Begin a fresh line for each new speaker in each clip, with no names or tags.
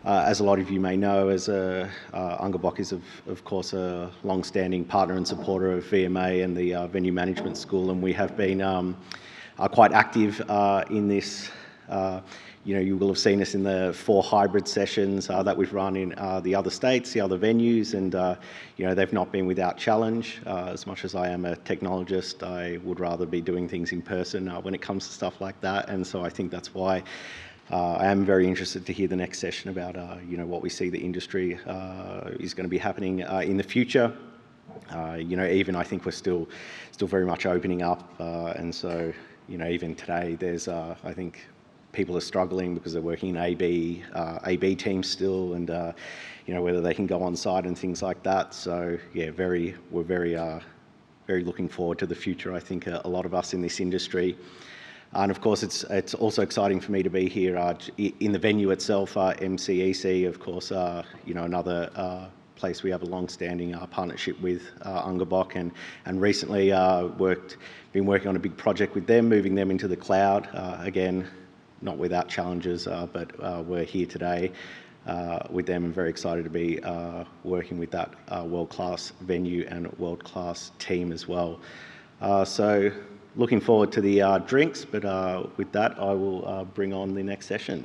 As a lot of you may know, Ungerbok is of course a long-standing partner and supporter of VMA and the Venue Management School, and we have been quite active in this. You will have seen us in the 4 hybrid sessions that we've run in the other states, the other venues, and they've not been without challenge. As much as I am a technologist, I would rather be doing things in person when it comes to stuff like that, and so I think that's why I am very interested to hear the next session about what we see the industry is going to be happening in the future. Even I think we're still very much opening up, and so even today there's I think people are struggling because they're working in AB teams still, and whether they can go on site and things like that. So yeah, we're very looking forward to the future. I think a lot of us in this industry. And of course, it's also exciting for me to be here in the venue itself, MCEC, of course, another place we have a long-standing partnership with, Ungerbok, and recently been working on a big project with them, moving them into the cloud. Again, not without challenges, but we're here today with them, and very excited to be working with that world-class venue and world-class team as well. So looking forward to the drinks, but with that, I will bring on the next session.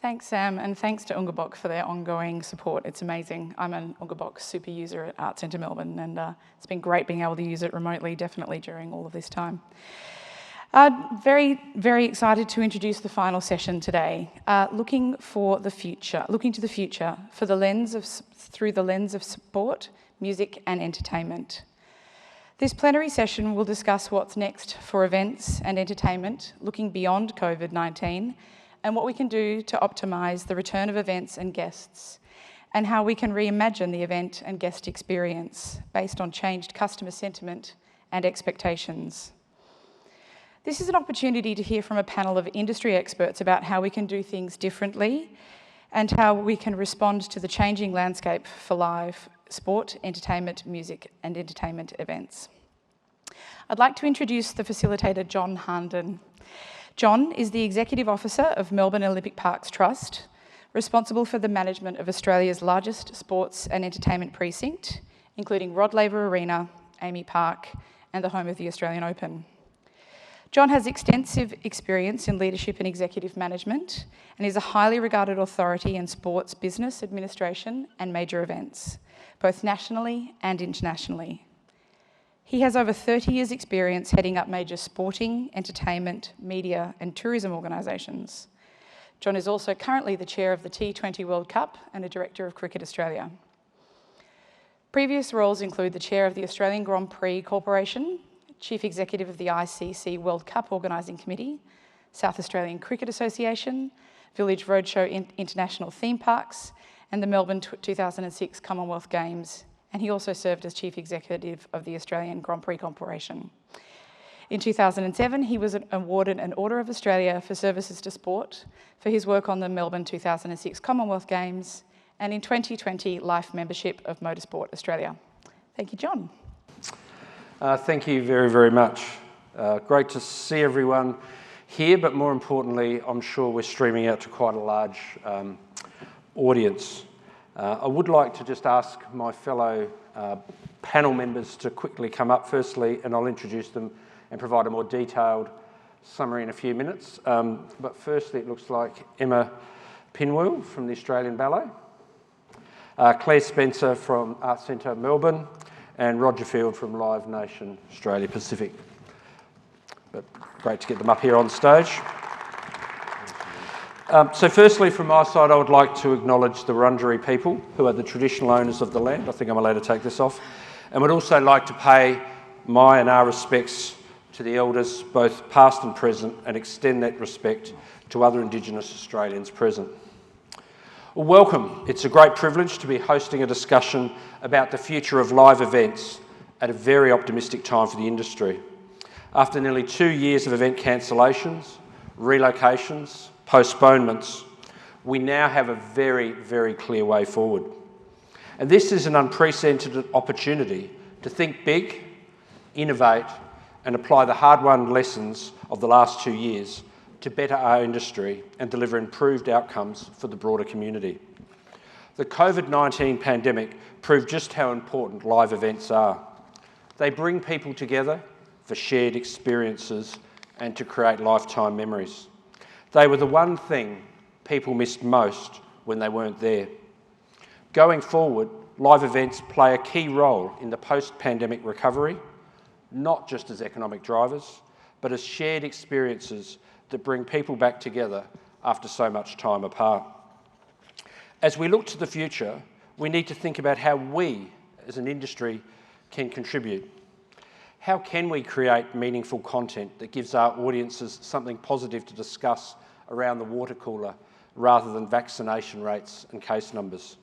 Thanks, Sam, and thanks to Ungerbok for their ongoing support. It's amazing. I'm an Ungerbok super user at Arts Centre Melbourne, and it's been great being able to use it remotely, definitely during all of this time. Very, very excited to introduce the final session today. Looking to the future through the lens of sport, music, and entertainment. This plenary session will discuss what's next for events and entertainment, looking beyond COVID-19, and what we can do to optimise the return of events and guests, and how we can reimagine the event and guest experience based on changed customer sentiment and expectations. This is an opportunity to hear from a panel of industry experts about how we can do things differently and how we can respond to the changing landscape for live sport, entertainment, music and entertainment events. I'd like to introduce the facilitator, John Handen. John is the Executive Officer of Melbourne Olympic Parks Trust, responsible for the management of Australia's largest sports and entertainment precinct, including Rod Laver Arena, Amy Park, and the home of the Australian Open. John has extensive experience in leadership and executive management and is a highly regarded authority in sports business administration and major events, both nationally and internationally. He has over 30 years' experience heading up major sporting, entertainment, media and tourism organisations. John is also currently the chair of the T20 World Cup and a director of Cricket Australia. Previous roles include the chair of the Australian Grand Prix Corporation, Chief Executive of the ICC World Cup Organising Committee, South Australian Cricket Association, Village Roadshow International Theme Parks, and the Melbourne 2006 Commonwealth Games, and he also served as Chief Executive of the Australian Grand Prix Corporation. In 2007, he was awarded an Order of Australia for services to sport for his work on the Melbourne 2006 Commonwealth Games, and in 2020, Life Membership of Motorsport Australia. Thank you, John.
Thank you very, very much. Great to see everyone here, but more importantly, I'm sure we're streaming out to quite a large audience. I would like to just ask my fellow panel members to quickly come up firstly, and I'll introduce them and provide a more detailed summary in a few minutes. But firstly, it looks like Emma Pinwell from the Australian Ballet, Claire Spencer from Arts Centre Melbourne, and Roger Field from Live Nation Australia Pacific. But great to get them up here on stage. So firstly, from my side, I would like to acknowledge the Wurundjeri people, who are the traditional owners of the land. I think I'm allowed to take this off. And would also like to pay my and our respects to the elders, both past and present, and extend that respect to other Indigenous Australians present. Well, welcome. It's a great privilege to be hosting a discussion about the future of live events at a very optimistic time for the industry. After nearly 2 years of event cancellations, relocations, postponements, we now have a very, very clear way forward. And this is an unprecedented opportunity to think big, innovate, and apply the hard-won lessons of the last 2 years to better our industry and deliver improved outcomes for the broader community. The COVID-19 pandemic proved just how important live events are. They bring people together for shared experiences and to create lifetime memories. They were the one thing people missed most when they weren't there. Going forward, live events play a key role in the post-pandemic recovery, not just as economic drivers, but as shared experiences that bring people back together after so much time apart. As we look to the future, we need to think about how we, as an industry, can contribute. How can we create meaningful content that gives our audiences something positive to discuss around the water cooler rather than vaccination rates and case numbers?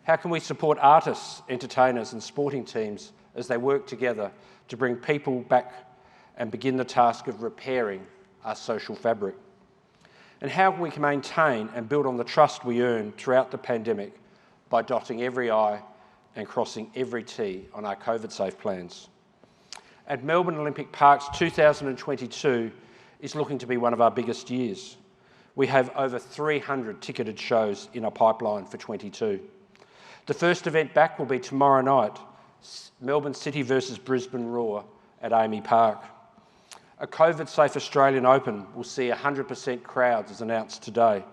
How can we support artists, entertainers and sporting teams as they work together to bring people back and begin the task of repairing our social fabric? And how we can maintain and build on the trust we earned throughout the pandemic by dotting every I and crossing every T on our COVID-safe plans. At Melbourne Olympic Parks, 2022 is looking to be one of our biggest years. We have over 300 ticketed shows in our pipeline for 22. The first event back will be tomorrow night, Melbourne City versus Brisbane Roar at Amy Park. A COVID-safe Australian Open will see 100% crowds as announced today,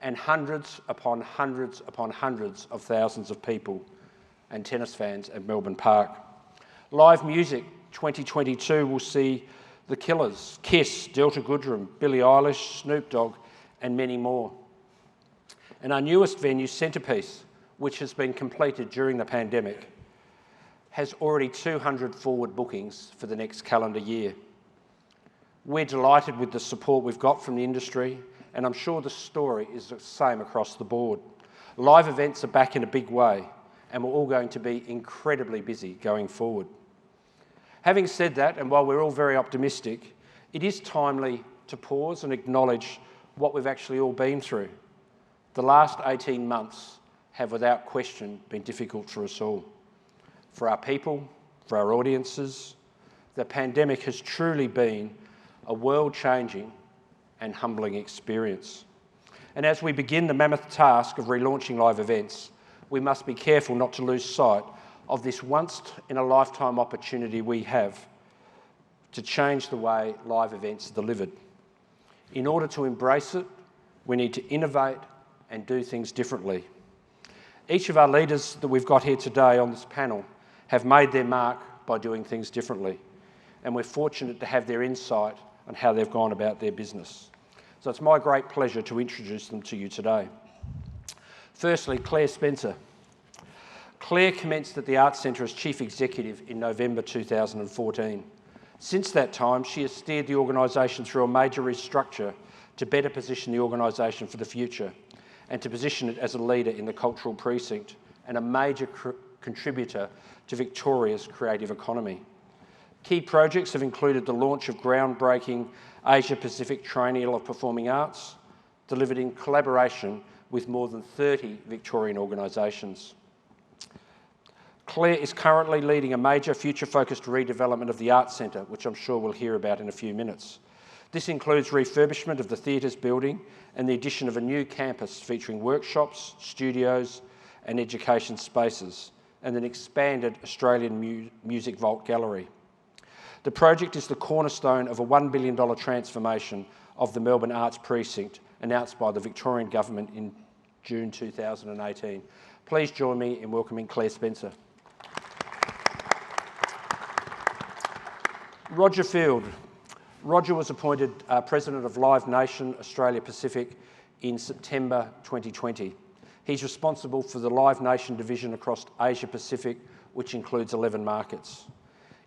and hundreds upon hundreds upon hundreds of thousands of people and tennis fans at Melbourne Park. Live music 2022 will see The Killers, Kiss, Delta Goodrem, Billie Eilish, Snoop Dogg and many more. And our newest venue, Centrepiece, which has been completed during the pandemic, has already 200 forward bookings for the next calendar year. We're delighted with the support we've got from the industry, and I'm sure the story is the same across the board. Live events are back in a big way, and we're all going to be incredibly busy going forward. Having said that, and while we're all very optimistic, it is timely to pause and acknowledge what we've actually all been through. The last 18 months have without question been difficult for us all. For our people, for our audiences, the pandemic has truly been a world-changing and humbling experience. And as we begin the mammoth task of relaunching live events, we must be careful not to lose sight of this once-in-a-lifetime opportunity we have to change the way live events are delivered. In order to embrace it, we need to innovate and do things differently. Each of our leaders that we've got here today on this panel have made their mark by doing things differently, and we're fortunate to have their insight on how they've gone about their business. So it's my great pleasure to introduce them to you today. Firstly, Claire Spencer. Claire commenced at the Arts Centre as Chief Executive in November 2014. Since that time, she has steered the organisation through a major restructure to better position the organisation for the future and to position it as a leader in the cultural precinct and a major contributor to Victoria's creative economy. Key projects have included the launch of groundbreaking Asia-Pacific Triennial of Performing Arts, delivered in collaboration with more than 30 Victorian organisations. Claire is currently leading a major future-focused redevelopment of the Arts Centre, which I'm sure we'll hear about in a few minutes. This includes refurbishment of the theatres building and the addition of a new campus featuring workshops, studios and education spaces, and an expanded Australian Music Vault Gallery. The project is the cornerstone of a $1 billion transformation of the Melbourne Arts Precinct announced by the Victorian Government in June 2018. Please join me in welcoming Claire Spencer. Roger Field. Roger was appointed President of Live Nation Australia Pacific in September 2020. He's responsible for the Live Nation division across Asia Pacific, which includes 11 markets.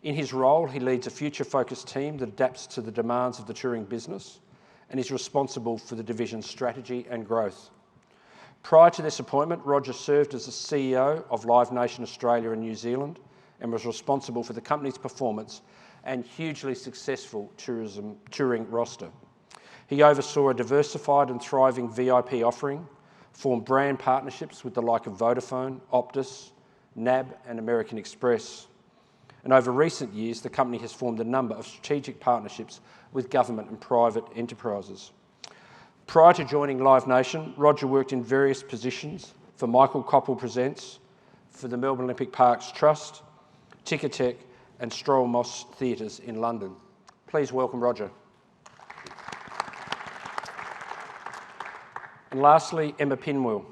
In his role, he leads a future-focused team that adapts to the demands of the touring business and is responsible for the division's strategy and growth. Prior to this appointment, Roger served as the CEO of Live Nation Australia and New Zealand and was responsible for the company's performance and hugely successful touring roster. He oversaw a diversified and thriving VIP offering, formed brand partnerships with the like of Vodafone, Optus, NAB and American Express, and over recent years the company has formed a number of strategic partnerships with government and private enterprises. Prior to joining Live Nation, Roger worked in various positions for Michael Koppel Presents, for the Melbourne Olympic Parks Trust, Ticketek and Stroll Moss Theatres in London. Please welcome Roger. And lastly, Emma Pinwell.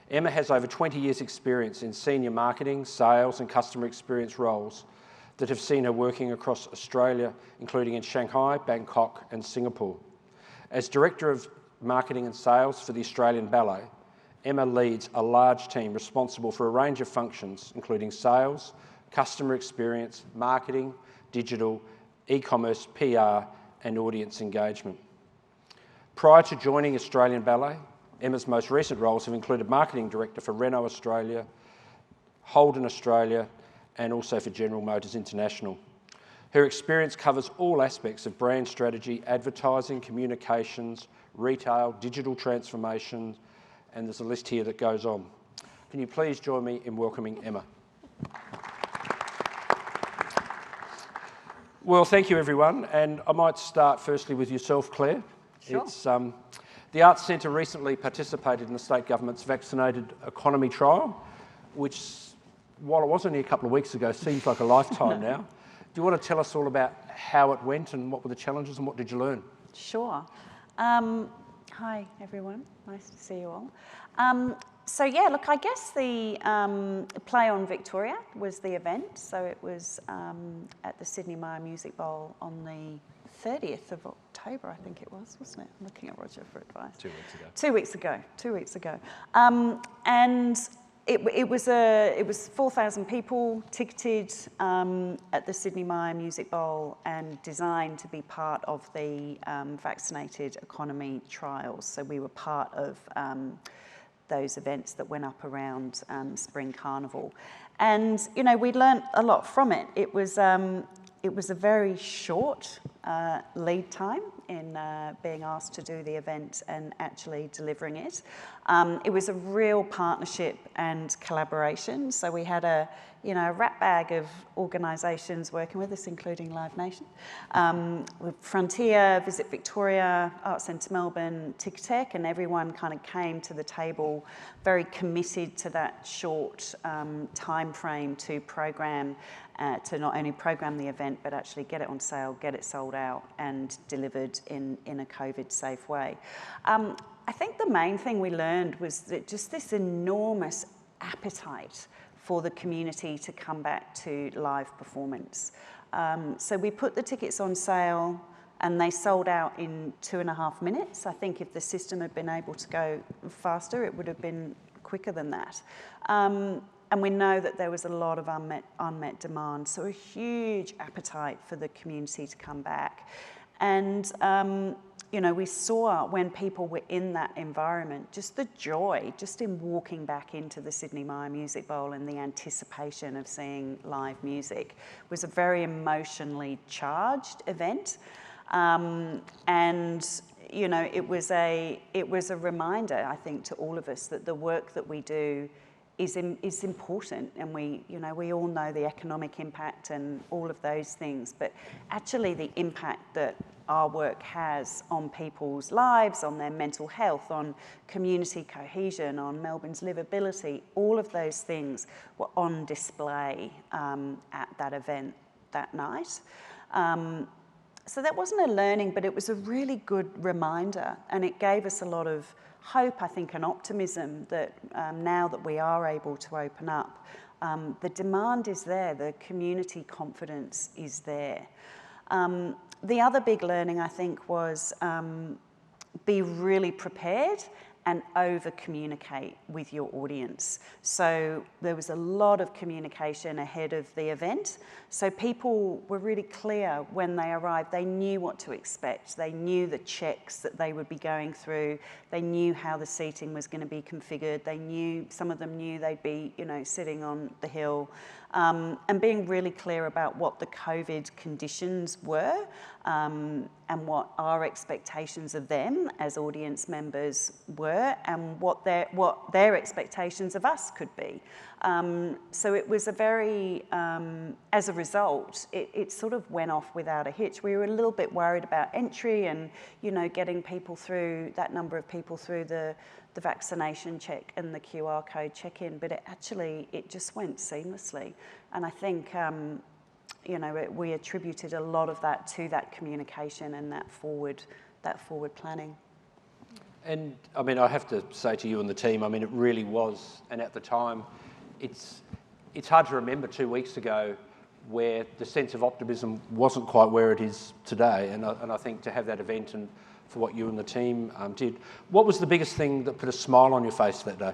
Emma has over 20 years' experience in senior marketing, sales and customer experience roles that have seen her working across Australia, including in Shanghai, Bangkok and Singapore. As Director of Marketing and Sales for the Australian Ballet, Emma leads a large team responsible for a range of functions, including sales, customer experience, marketing, digital, e-commerce, PR and audience engagement. Prior to joining Australian Ballet, Emma's most recent roles have included Marketing Director for Renault Australia, Holden Australia and also for General Motors International. Her experience covers all aspects of brand strategy, advertising, communications, retail, digital transformation, and there's a list here that goes on. Can you please join me in welcoming Emma? Well, thank you everyone, and I might start firstly with yourself, Claire.
Sure.
The Arts Centre recently participated in the state government's vaccinated economy trial, which, while it was only a couple of weeks ago, seems like a lifetime now. Do you want to tell us all about how it went and what were the challenges and what did you learn?
Sure. Hi everyone, nice to see you all. So yeah, look, I guess the Play on Victoria was the event. So it was at the Sydney Myer Music Bowl on the 30th of October, I think it was, wasn't it? I'm looking at Roger for advice.
2 weeks ago.
2 weeks ago. 2 weeks ago. And it was 4,000 people ticketed at the Sydney Myer Music Bowl and designed to be part of the vaccinated economy trials. So we were part of those events that went up around Spring Carnival. And, you know, we learnt a lot from it. It was a very short lead time in being asked to do the event and actually delivering it. It was a real partnership and collaboration. So we had a rat bag of organisations working with us, including Live Nation, with Frontier, Visit Victoria, Arts Centre Melbourne, Ticketek, and everyone kind of came to the table very committed to that short time frame to program, to not only program the event, but actually get it on sale, get it sold out and delivered in a COVID-safe way. I think the main thing we learned was that just this enormous appetite for the community to come back to live performance. So we put the tickets on sale and they sold out in 2.5 minutes. I think if the system had been able to go faster, it would have been quicker than that. And we know that there was a lot of unmet demand, so a huge appetite for the community to come back. And we saw when people were in that environment, just the joy, just in walking back into the Sydney Myer Music Bowl and the anticipation of seeing live music was a very emotionally charged event. And it was a reminder, I think, to all of us that the work that we do is important, and we all know the economic impact and all of those things, but actually the impact that our work has on people's lives, on their mental health, on community cohesion, on Melbourne's livability, all of those things were on display at that event that night. So that wasn't a learning, but it was a really good reminder, and it gave us a lot of hope, I think, and optimism that now that we are able to open up, the demand is there, the community confidence is there. The other big learning, I think, was be really prepared and over-communicate with your audience. So there was a lot of communication ahead of the event. So people were really clear when they arrived. They knew what to expect. They knew the checks that they would be going through. They knew how the seating was going to be configured. They knew, some of them knew they'd be, sitting on the hill. and being really clear about what the COVID conditions were, and what our expectations of them as audience members were, and what their expectations of us could be. So it was a very, as a result, it sort of went off without a hitch. We were a little bit worried about entry and, you know, getting people through, that number of people through the vaccination check and the QR code check-in, but it just went seamlessly. And I think, you know, we attributed a lot of that to that communication and that forward planning.
And I mean, I have to say to you and the team, I mean, it really was, and at the time, it's hard to remember 2 weeks ago where the sense of optimism wasn't quite where it is today. And I think to have that event and for what you and the team did, what was the biggest thing that put a smile on your face that day?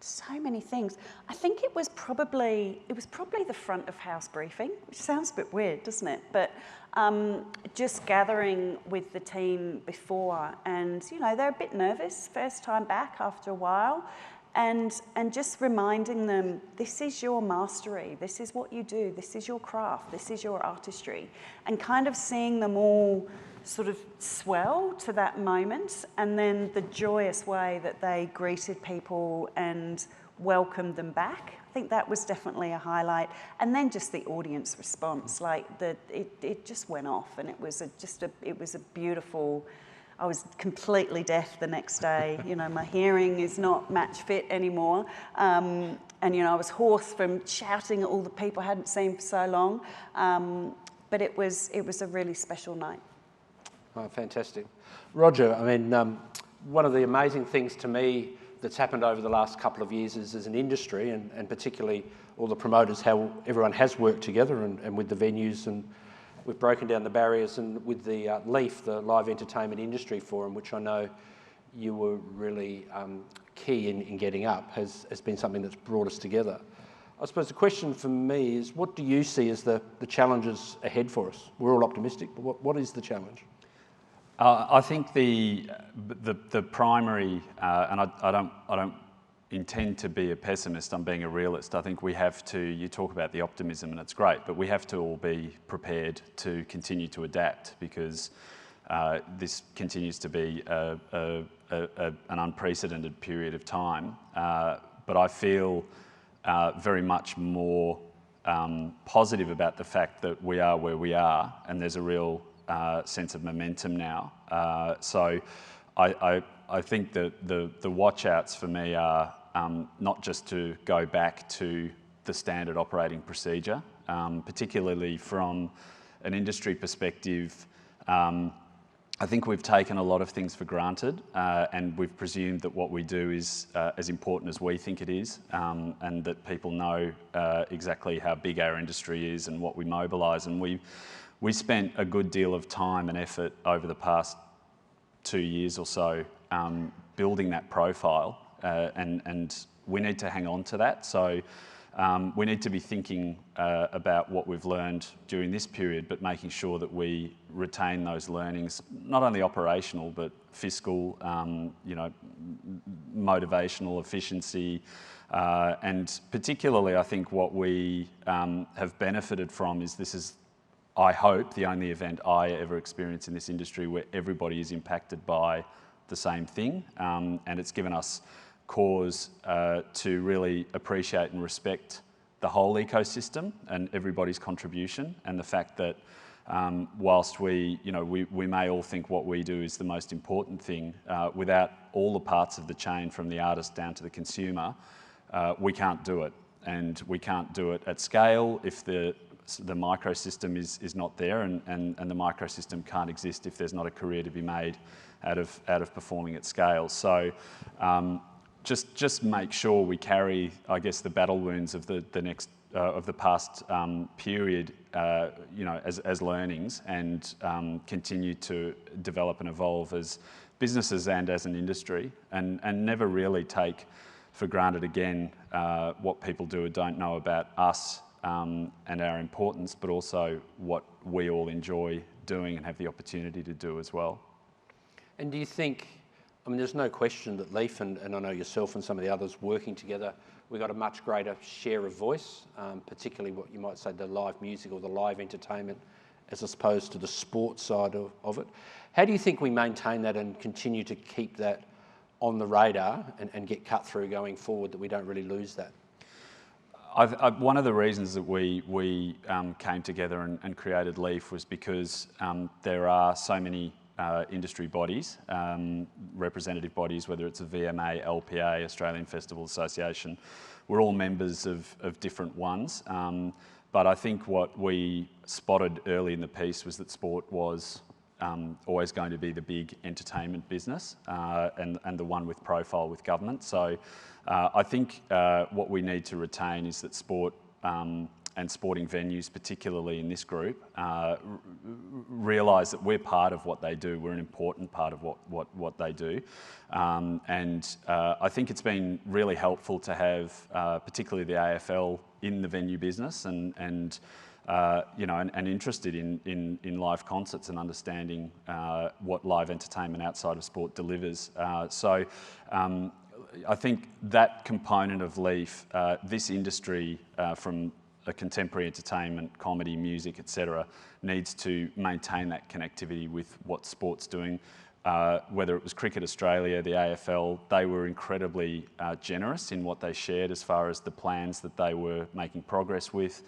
So many things. I think it was probably the front of house briefing, which sounds a bit weird, doesn't it? But just gathering with the team before, and you know, they're a bit nervous, first time back after a while, and just reminding them, this is your mastery, this is what you do, this is your craft, this is your artistry, and kind of seeing them all sort of swell to that moment, and then the joyous way that they greeted people and welcomed them back. I think that was definitely a highlight. And then just the audience response, like it just went off, and it was a beautiful. I was completely deaf the next day. You know, my hearing is not match fit anymore. And you know, I was hoarse from shouting at all the people I hadn't seen for so long. But it was a really special night.
Oh, fantastic. Roger, I mean, one of the amazing things to me that's happened over the last couple of years is as an industry, and particularly all the promoters, how everyone has worked together and with the venues, and we've broken down the barriers, and with the LEAF, the Live Entertainment Industry Forum, which I know you were really key in getting up, has been something that's brought us together. I suppose the question for me is, what do you see as the challenges ahead for us? We're all optimistic, but what is the challenge?
I think the primary, and I don't intend to be a pessimist, I'm being a realist. I think we have to, you talk about the optimism and it's great, but we have to all be prepared to continue to adapt, because this continues to be an unprecedented period of time. But I feel very much more positive about the fact that we are where we are, and there's a real sense of momentum now. So I think that the watch outs for me are not just to go back to the standard operating procedure, particularly from an industry perspective. I think we've taken a lot of things for granted, and we've presumed that what we do is as important as we think it is, and that people know exactly how big our industry is and what we mobilise. And we spent a good deal of time and effort over the past 2 years or so building that profile, and we need to hang on to that. So we need to be thinking about what we've learned during this period, but making sure that we retain those learnings, not only operational, but fiscal, you know, motivational, efficiency, and particularly I think what we have benefited from is this is, I hope, the only event I ever experience in this industry where everybody is impacted by the same thing, and it's given us cause to really appreciate and respect the whole ecosystem and everybody's contribution, and the fact that whilst we may all think what we do is the most important thing, without all the parts of the chain from the artist down to the consumer, we can't do it, and we can't do it at scale if the microsystem is not there, and the microsystem can't exist if there's not a career to be made out of performing at scale. So just make sure we carry, I guess, the battle wounds of the past period, you know, as learnings, and continue to develop and evolve as businesses and as an industry, and never really take for granted again what people do or don't know about us and our importance, but also what we all enjoy doing and have the opportunity to do as well.
And do you think I mean, there's no question that Leaf, and I know yourself and some of the others working together, we got a much greater share of voice, particularly what you might say the live music or the live entertainment, as opposed to the sports side of it. How do you think we maintain that and continue to keep that on the radar and get cut through going forward, that we don't really lose that?
One of the reasons that we came together and created Leaf was because there are so many industry bodies, representative bodies, whether it's a VMA, LPA, Australian Festival Association. We're all members of different ones. But I think what we spotted early in the piece was that sport was always going to be the big entertainment business and the one with profile with government. So I think what we need to retain is that sport and sporting venues, particularly in this group, realise that we're part of what they do. We're an important part of what they do. And I think it's been really helpful to have particularly the AFL in the venue business and interested in live concerts and understanding what live entertainment outside of sport delivers. So I think that component of Leaf, this industry from a contemporary entertainment, comedy, music, etc., needs to maintain that connectivity with what sport's doing. Whether it was Cricket Australia, the AFL, they were incredibly generous in what they shared as far as the plans that they were making progress with,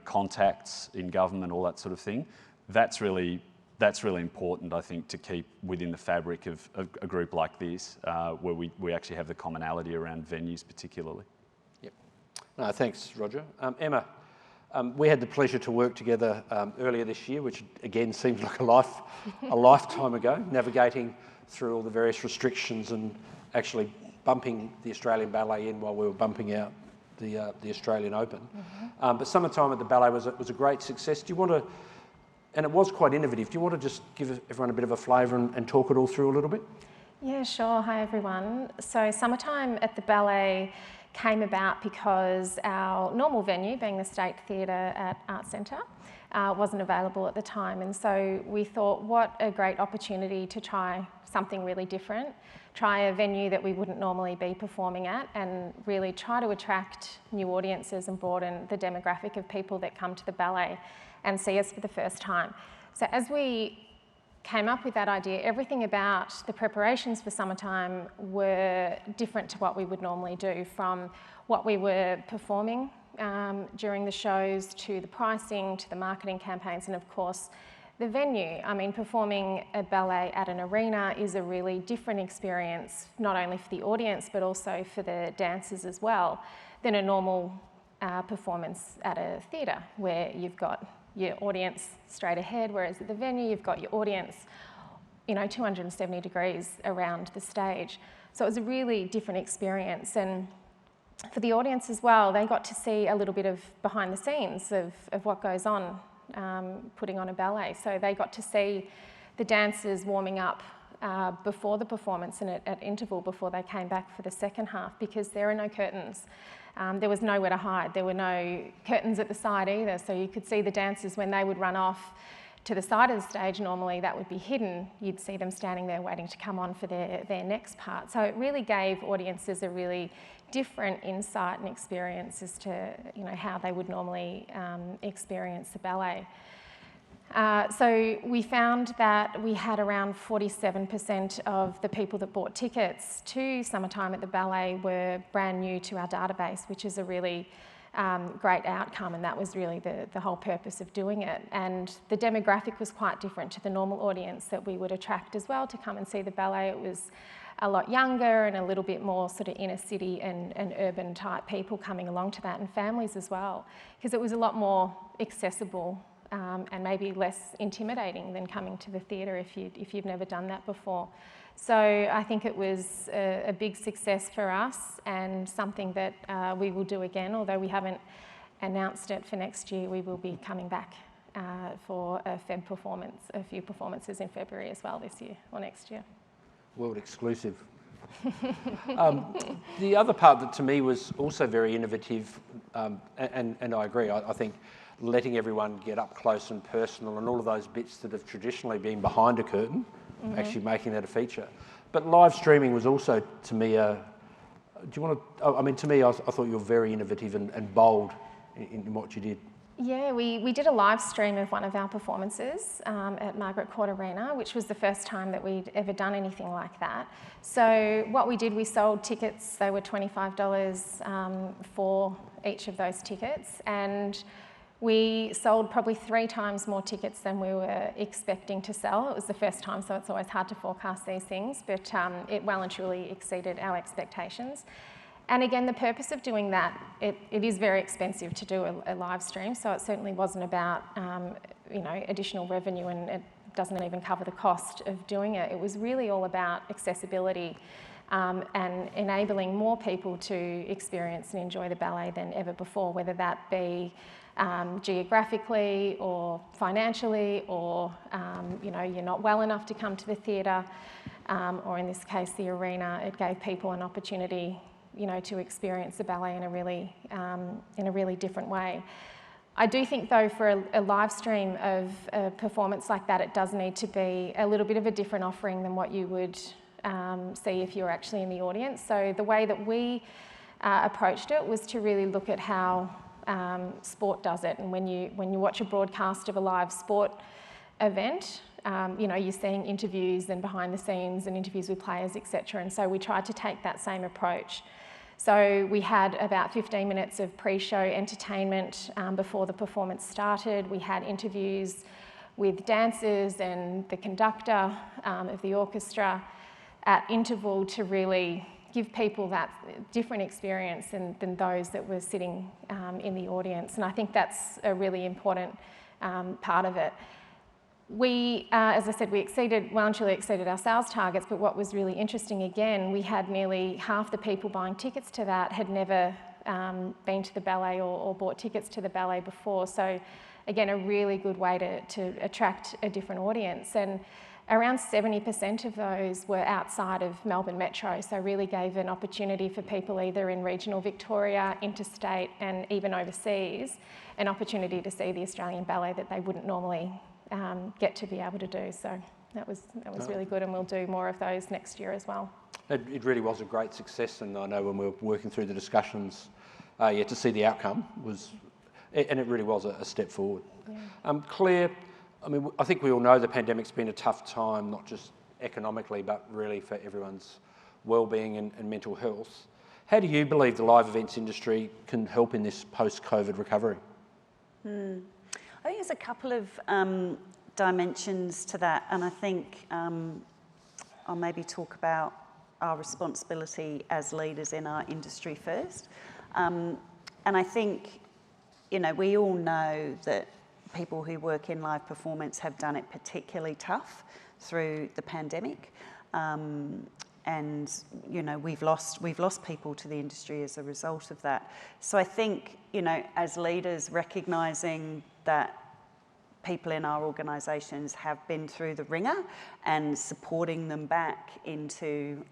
contacts in government, all that sort of thing. That's really important, I think, to keep within the fabric of a group like this, where we actually have the commonality around venues particularly.
Yep. No, thanks, Roger. Emma, we had the pleasure to work together earlier this year, which again seems like a lifetime ago, navigating through all the various restrictions and actually bumping the Australian Ballet in while we were bumping out the Australian Open. But summertime at the Ballet was a great success. Do you want to, and it was quite innovative, do you want to just give everyone a bit of a flavour and talk it all through a little bit?
Yeah, sure. Hi, everyone. So summertime at the Ballet came about because our normal venue, being the State Theatre at Arts Centre, wasn't available at the time. And so we thought, what a great opportunity to try something really different, try a venue that we wouldn't normally be performing at, and really try to attract new audiences and broaden the demographic of people that come to the Ballet and see us for the first time. So as we came up with that idea, everything about the preparations for summertime were different to what we would normally do, from what we were performing during the shows, to the pricing, to the marketing campaigns, and of course the venue. I mean, performing a ballet at an arena is a really different experience, not only for the audience but also for the dancers as well, than a normal performance at a theatre, where you've got your audience straight ahead, whereas at the venue you've got your audience, 270 degrees around the stage. So it was a really different experience, and for the audience as well, they got to see a little bit of behind the scenes of what goes on putting on a ballet. So they got to see the dancers warming up before the performance and at interval before they came back for the second half, because there are no curtains. There was nowhere to hide. There were no curtains at the side either, so you could see the dancers when they would run off to the side of the stage. Normally that would be hidden. You'd see them standing there waiting to come on for their next part. So it really gave audiences a really different insight and experience as to how they would normally experience the ballet. So we found that we had around 47% of the people that bought tickets to Summertime at the Ballet were brand new to our database, which is a really great outcome, and that was really the whole purpose of doing it. And the demographic was quite different to the normal audience that we would attract as well to come and see the ballet. It was a lot younger and a little bit more sort of inner city and urban type people coming along to that, and families as well, because it was a lot more accessible and maybe less intimidating than coming to the theatre if you've never done that before. So I think it was a big success for us, and something that we will do again. Although we haven't announced it for next year, we will be coming back for a few performances in February as well this year or next year.
World exclusive. The other part that to me was also very innovative, and I agree, I think letting everyone get up close and personal and all of those bits that have traditionally been behind a curtain, actually making that a feature. But live streaming was also, to me, to me, I thought you were very innovative and bold in what you did.
Yeah, we did a live stream of one of our performances at Margaret Court Arena, which was the first time that we'd ever done anything like that. So what we did, we sold tickets. They were $25 for each of those tickets, and we sold probably 3 times more tickets than we were expecting to sell. It was the first time, so it's always hard to forecast these things, but it well and truly exceeded our expectations. And again, the purpose of doing that, it is very expensive to do a live stream, so it certainly wasn't about additional revenue, and it doesn't even cover the cost of doing it. It was really all about accessibility and enabling more people to experience and enjoy the ballet than ever before, whether that be geographically or financially, or you're not well enough to come to the theatre, or in this case the arena. It gave people an opportunity to experience the ballet in a really different way. I do think, though, for a live stream of a performance like that, it does need to be a little bit of a different offering than what you would see if you were actually in the audience. So the way that we approached it was to really look at how sport does it. And when you watch a broadcast of a live sport event, you're seeing interviews and behind the scenes and interviews with players, etc. And so we tried to take that same approach. So we had about 15 minutes of pre-show entertainment before the performance started. We had interviews with dancers and the conductor of the orchestra at interval to really give people that different experience than those that were sitting in the audience. And I think that's a really important part of it. We, as I said, we well and truly exceeded our sales targets, but what was really interesting, again, we had nearly half the people buying tickets to that had never been to the ballet or bought tickets to the ballet before. So again, a really good way to attract a different audience. And around 70% of those were outside of Melbourne Metro, so really gave an opportunity for people either in regional Victoria, interstate, and even overseas, an opportunity to see the Australian ballet that they wouldn't normally get to be able to do. So that was really good, and we'll do more of those next year as well.
It really was a great success, and I know when we were working through the discussions, to see the outcome and it really was a step forward. Yeah. Claire, I think we all know the pandemic's been a tough time, not just economically, but really for everyone's well-being and mental health. How do you believe the live events industry can help in this post-COVID recovery?
I think there's a couple of dimensions to that, and I think I'll maybe talk about our responsibility as leaders in our industry first. And I think, we all know that people who work in live performance have done it particularly tough through the pandemic. And we've lost people to the industry as a result of that. So I think, as leaders, recognising that people in our organisations have been through the ringer and supporting them back into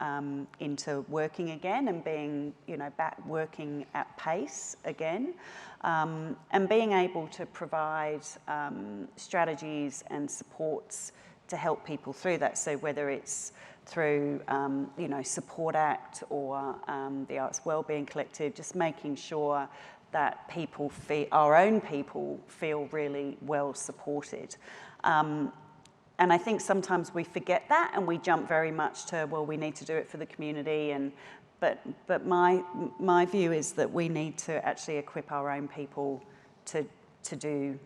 working again and being, back working at pace again, and being able to provide strategies and supports to help people through that. So whether it's through, Support Act or the Arts Wellbeing Collective, just making sure that our own people feel really well supported. And I think sometimes we forget that and we jump very much to, well, we need to do it for the community. But my view is that we need to actually equip our own people to do,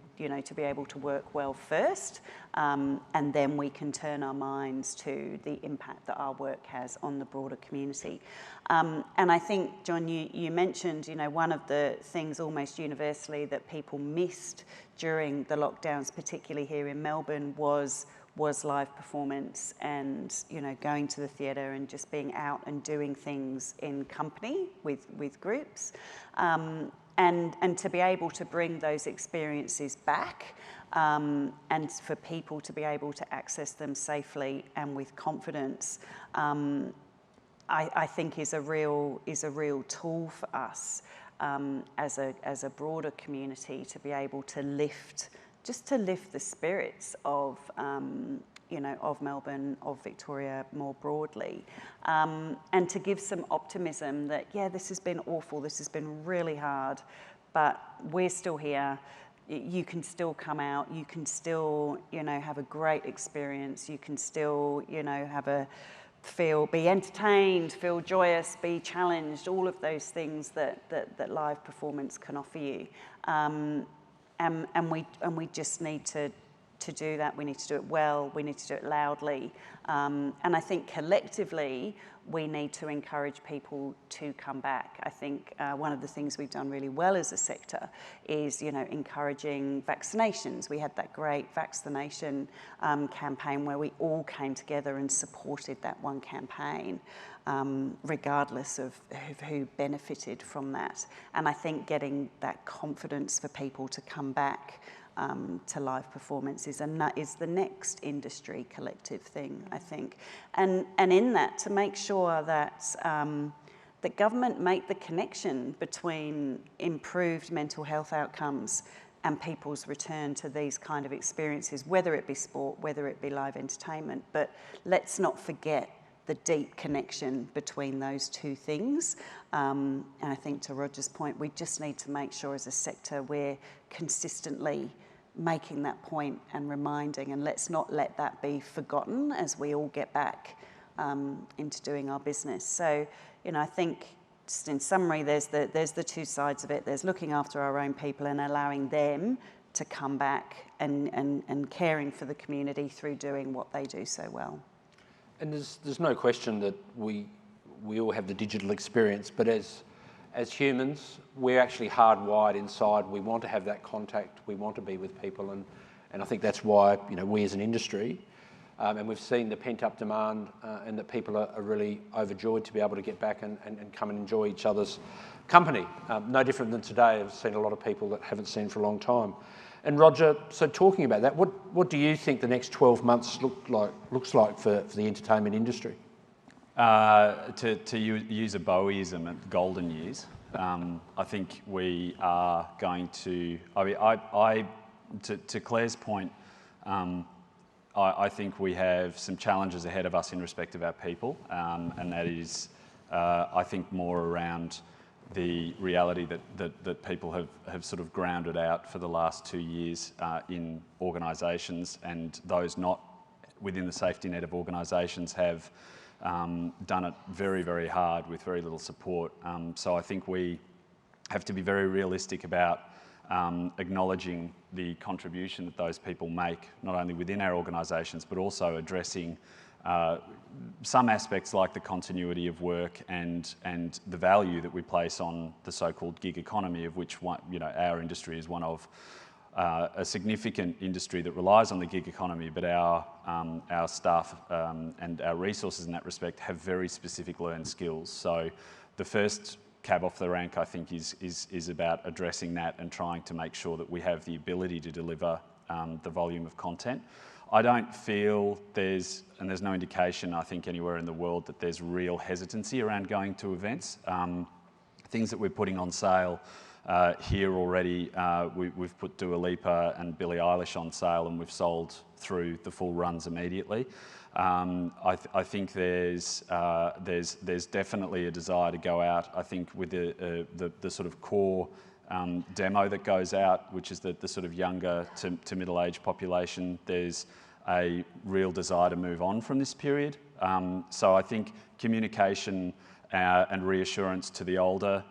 to be able to work well first, and then we can turn our minds to the impact that our work has on the broader community. And I think, John, you mentioned, one of the things almost universally that people missed during the lockdowns, particularly here in Melbourne, was live performance and, going to the theatre and just being out and doing things in company with groups. And to be able to bring those experiences back, and for people to be able to access them safely and with confidence, I think is a real tool for us as a broader community to be able to lift the spirits of of Melbourne, of Victoria more broadly, and to give some optimism that, yeah, this has been awful, this has been really hard, but we're still here. You can still come out, you can still, have a great experience, you can still, be entertained, feel joyous, be challenged, all of those things that live performance can offer you. And we just need to do that. We need to do it well, we need to do it loudly. And I think collectively, we need to encourage people to come back. I think one of the things we've done really well as a sector is, encouraging vaccinations. We had that great vaccination campaign where we all came together and supported that one campaign, regardless of who benefited from that. And I think getting that confidence for people to come back to live performance is the next industry collective thing, I think. And in that, to make sure that the government make the connection between improved mental health outcomes and people's return to these kind of experiences, whether it be sport, whether it be live entertainment. But let's not forget the deep connection between those two things. And I think to Roger's point, we just need to make sure as a sector we're consistently making that point and reminding, and let's not let that be forgotten as we all get back into doing our business. So, I think just in summary, there's the two sides of it. There's looking after our own people and allowing them to come back and caring for the community through doing what they do so well.
And there's no question that we all have the digital experience, but as humans, we're actually hardwired inside. We want to have that contact. We want to be with people, and I think that's why we as an industry, and we've seen the pent-up demand, and that people are really overjoyed to be able to get back and come and enjoy each other's company. No different than today. I've seen a lot of people that haven't seen for a long time. And Roger, so talking about that, what do you think the next 12 months looks like for the entertainment industry?
To use a Bowieism at golden years, I think we are going to. To Claire's point, I think we have some challenges ahead of us in respect of our people, and that is, I think, more around the reality that people have sort of grounded out for the last 2 years in organisations, and those not within the safety net of organisations have done it very, very hard with very little support. So I think we have to be very realistic about acknowledging the contribution that those people make, not only within our organisations, but also addressing some aspects like the continuity of work and the value that we place on the so-called gig economy, of which our industry is one of. A significant industry that relies on the gig economy, but our staff and our resources in that respect have very specific learned skills. So the first cab off the rank, I think, is about addressing that and trying to make sure that we have the ability to deliver the volume of content. I don't feel there's no indication, I think, anywhere in the world that there's real hesitancy around going to events. Things that we're putting on sale here already, we've put Dua Lipa and Billie Eilish on sale, and we've sold through the full runs immediately. I think there's definitely a desire to go out. I think with the sort of core demo that goes out, which is the sort of younger to middle-aged population, there's a real desire to move on from this period. So I think communication and reassurance to the older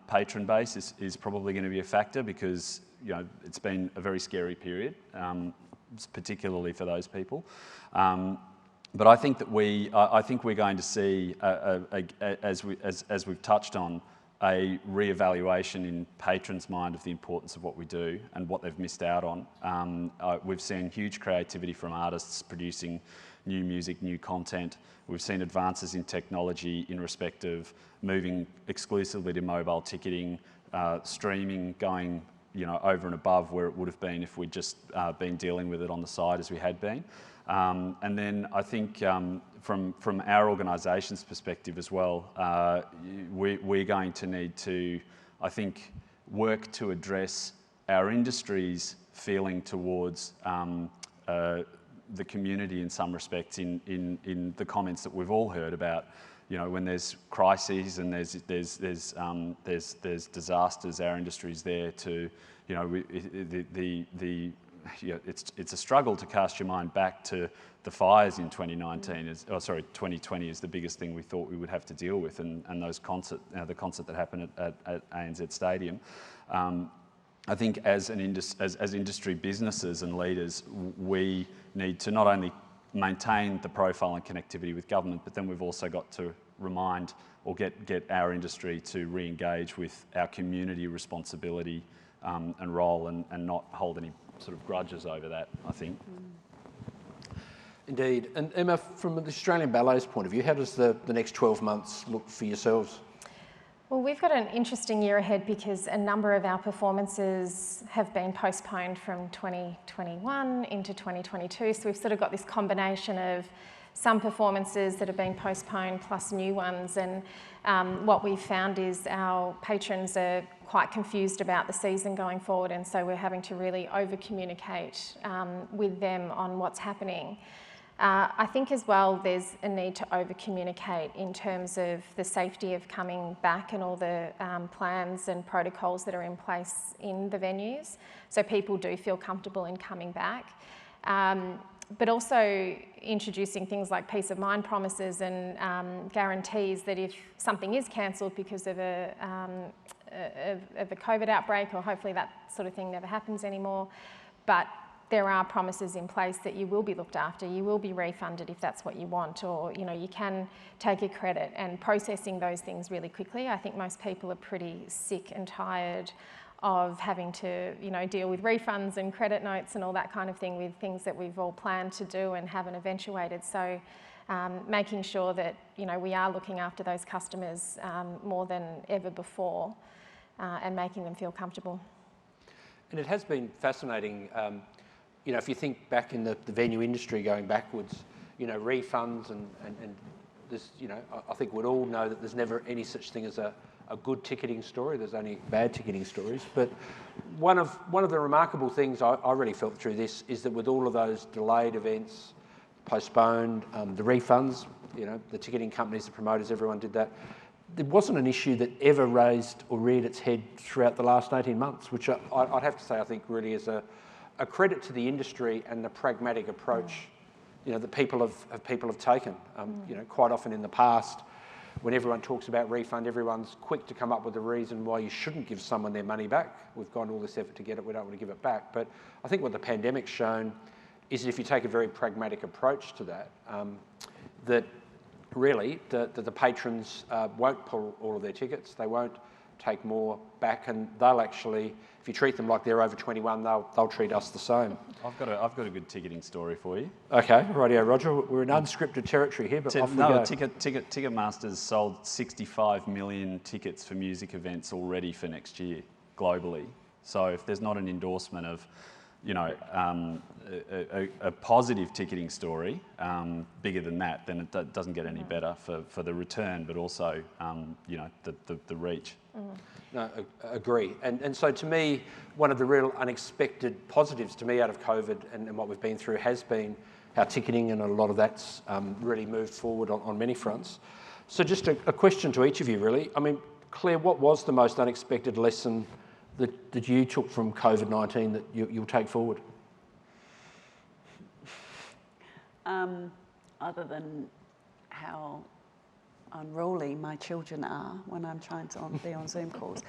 patron base is probably going to be a factor, because it's been a very scary period, particularly for those people. But I think that we're going to see, as we've touched on, a re-evaluation in patrons' mind of the importance of what we do and what they've missed out on. We've seen huge creativity from artists producing new music, new content. We've seen advances in technology in respect of moving exclusively to mobile ticketing, streaming going over and above where it would have been if we'd just been dealing with it on the side as we had been. And then I think from our organisation's perspective as well, we're going to need to, I think, work to address our industry's feeling towards the community in some respects in the comments that we've all heard about. You know, when there's crises and there's disasters, our industry's there to, you know, it's a struggle to cast your mind back to the fires in 2019. 2020 is the biggest thing we thought we would have to deal with, and those the concert that happened at ANZ Stadium. I think as industry businesses and leaders, we need to not only maintain the profile and connectivity with government, but then we've also got to remind or get our industry to re-engage with our community responsibility and role, and not hold any sort of grudges over that, I think.
Indeed. And Emma, from the Australian Ballet's point of view, how does the next 12 months look for yourselves?
Well, we've got an interesting year ahead because a number of our performances have been postponed from 2021 into 2022. So we've sort of got this combination of some performances that have been postponed plus new ones. And what we've found is our patrons are quite confused about the season going forward. And so we're having to really over-communicate with them on what's happening. I think as well there's a need to over-communicate in terms of the safety of coming back and all the plans and protocols that are in place in the venues, so people do feel comfortable in coming back. But also introducing things like peace of mind promises and guarantees that if something is cancelled because of a COVID outbreak, or hopefully that sort of thing never happens anymore, but there are promises in place that you will be looked after, you will be refunded if that's what you want, or you know, you can take a credit, and processing those things really quickly. I think most people are pretty sick and tired of having to, you know, deal with refunds and credit notes and all that kind of thing with things that we've all planned to do and haven't eventuated. So making sure that, you know, we are looking after those customers more than ever before and making them feel comfortable.
And it has been fascinating. You know, if you think back in the venue industry going backwards, you know, refunds and this, you know, I think we'd all know that there's never any such thing as a good ticketing story. There's only bad ticketing stories. But one of the remarkable things I really felt through this is that with all of those delayed events, postponed, the refunds, you know, the ticketing companies, the promoters, everyone did that. There wasn't an issue that ever raised or reared its head throughout the last 18 months, which I'd have to say I think really is a credit to the industry and the pragmatic approach, you know, that people have taken. You know, quite often in the past, when everyone talks about refund, everyone's quick to come up with a reason why you shouldn't give someone their money back. We've gone all this effort to get it, we don't want to give it back. But I think what the pandemic's shown is that if you take a very pragmatic approach to that, that really the patrons won't pull all of their tickets, they won't take more back, and they'll actually, if you treat them like they're over 21, they'll treat us the same.
I've got a good ticketing story for you.
Okay, rightio, Roger. We're in unscripted territory here, but off we go.
Ticketmaster's sold 65 million tickets for music events already for next year globally. So if there's not an endorsement of, you know, a positive ticketing story bigger than that, then it doesn't get any better for the return, but also, you know, the reach.
No, agree. And so to me, one of the real unexpected positives to me out of COVID and what we've been through has been how ticketing and a lot of that's really moved forward on many fronts. So just a question to each of you, really. I mean, Claire, what was the most unexpected lesson that you took from COVID-19 that you'll take forward?
Other than how unruly my children are when I'm trying to be on Zoom calls.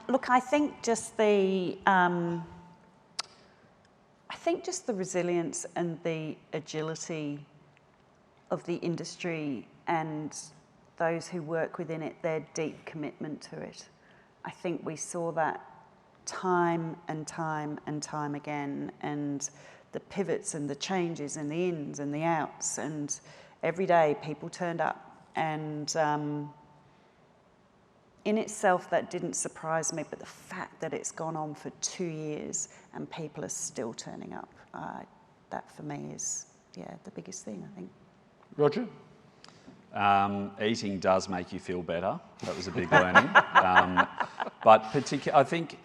Look, I think just the resilience and the agility of the industry and those who work within it, their deep commitment to it. I think we saw that time and time and time again, and the pivots and the changes and the ins and the outs, and every day people turned up. And in itself, that didn't surprise me, but the fact that it's gone on for 2 years and people are still turning up, that for me is, the biggest thing, I think.
Roger?
Eating does make you feel better. That was a big learning. But I think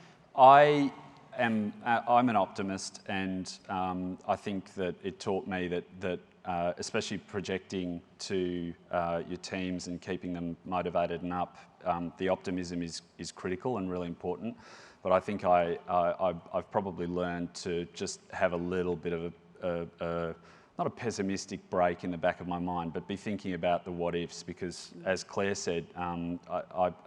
I'm an optimist, and I think that it taught me that especially projecting to your teams and keeping them motivated and up, the optimism is critical and really important. But I think I've probably learned to just have a little bit of a not a pessimistic break in the back of my mind, but be thinking about the what ifs, because as Claire said,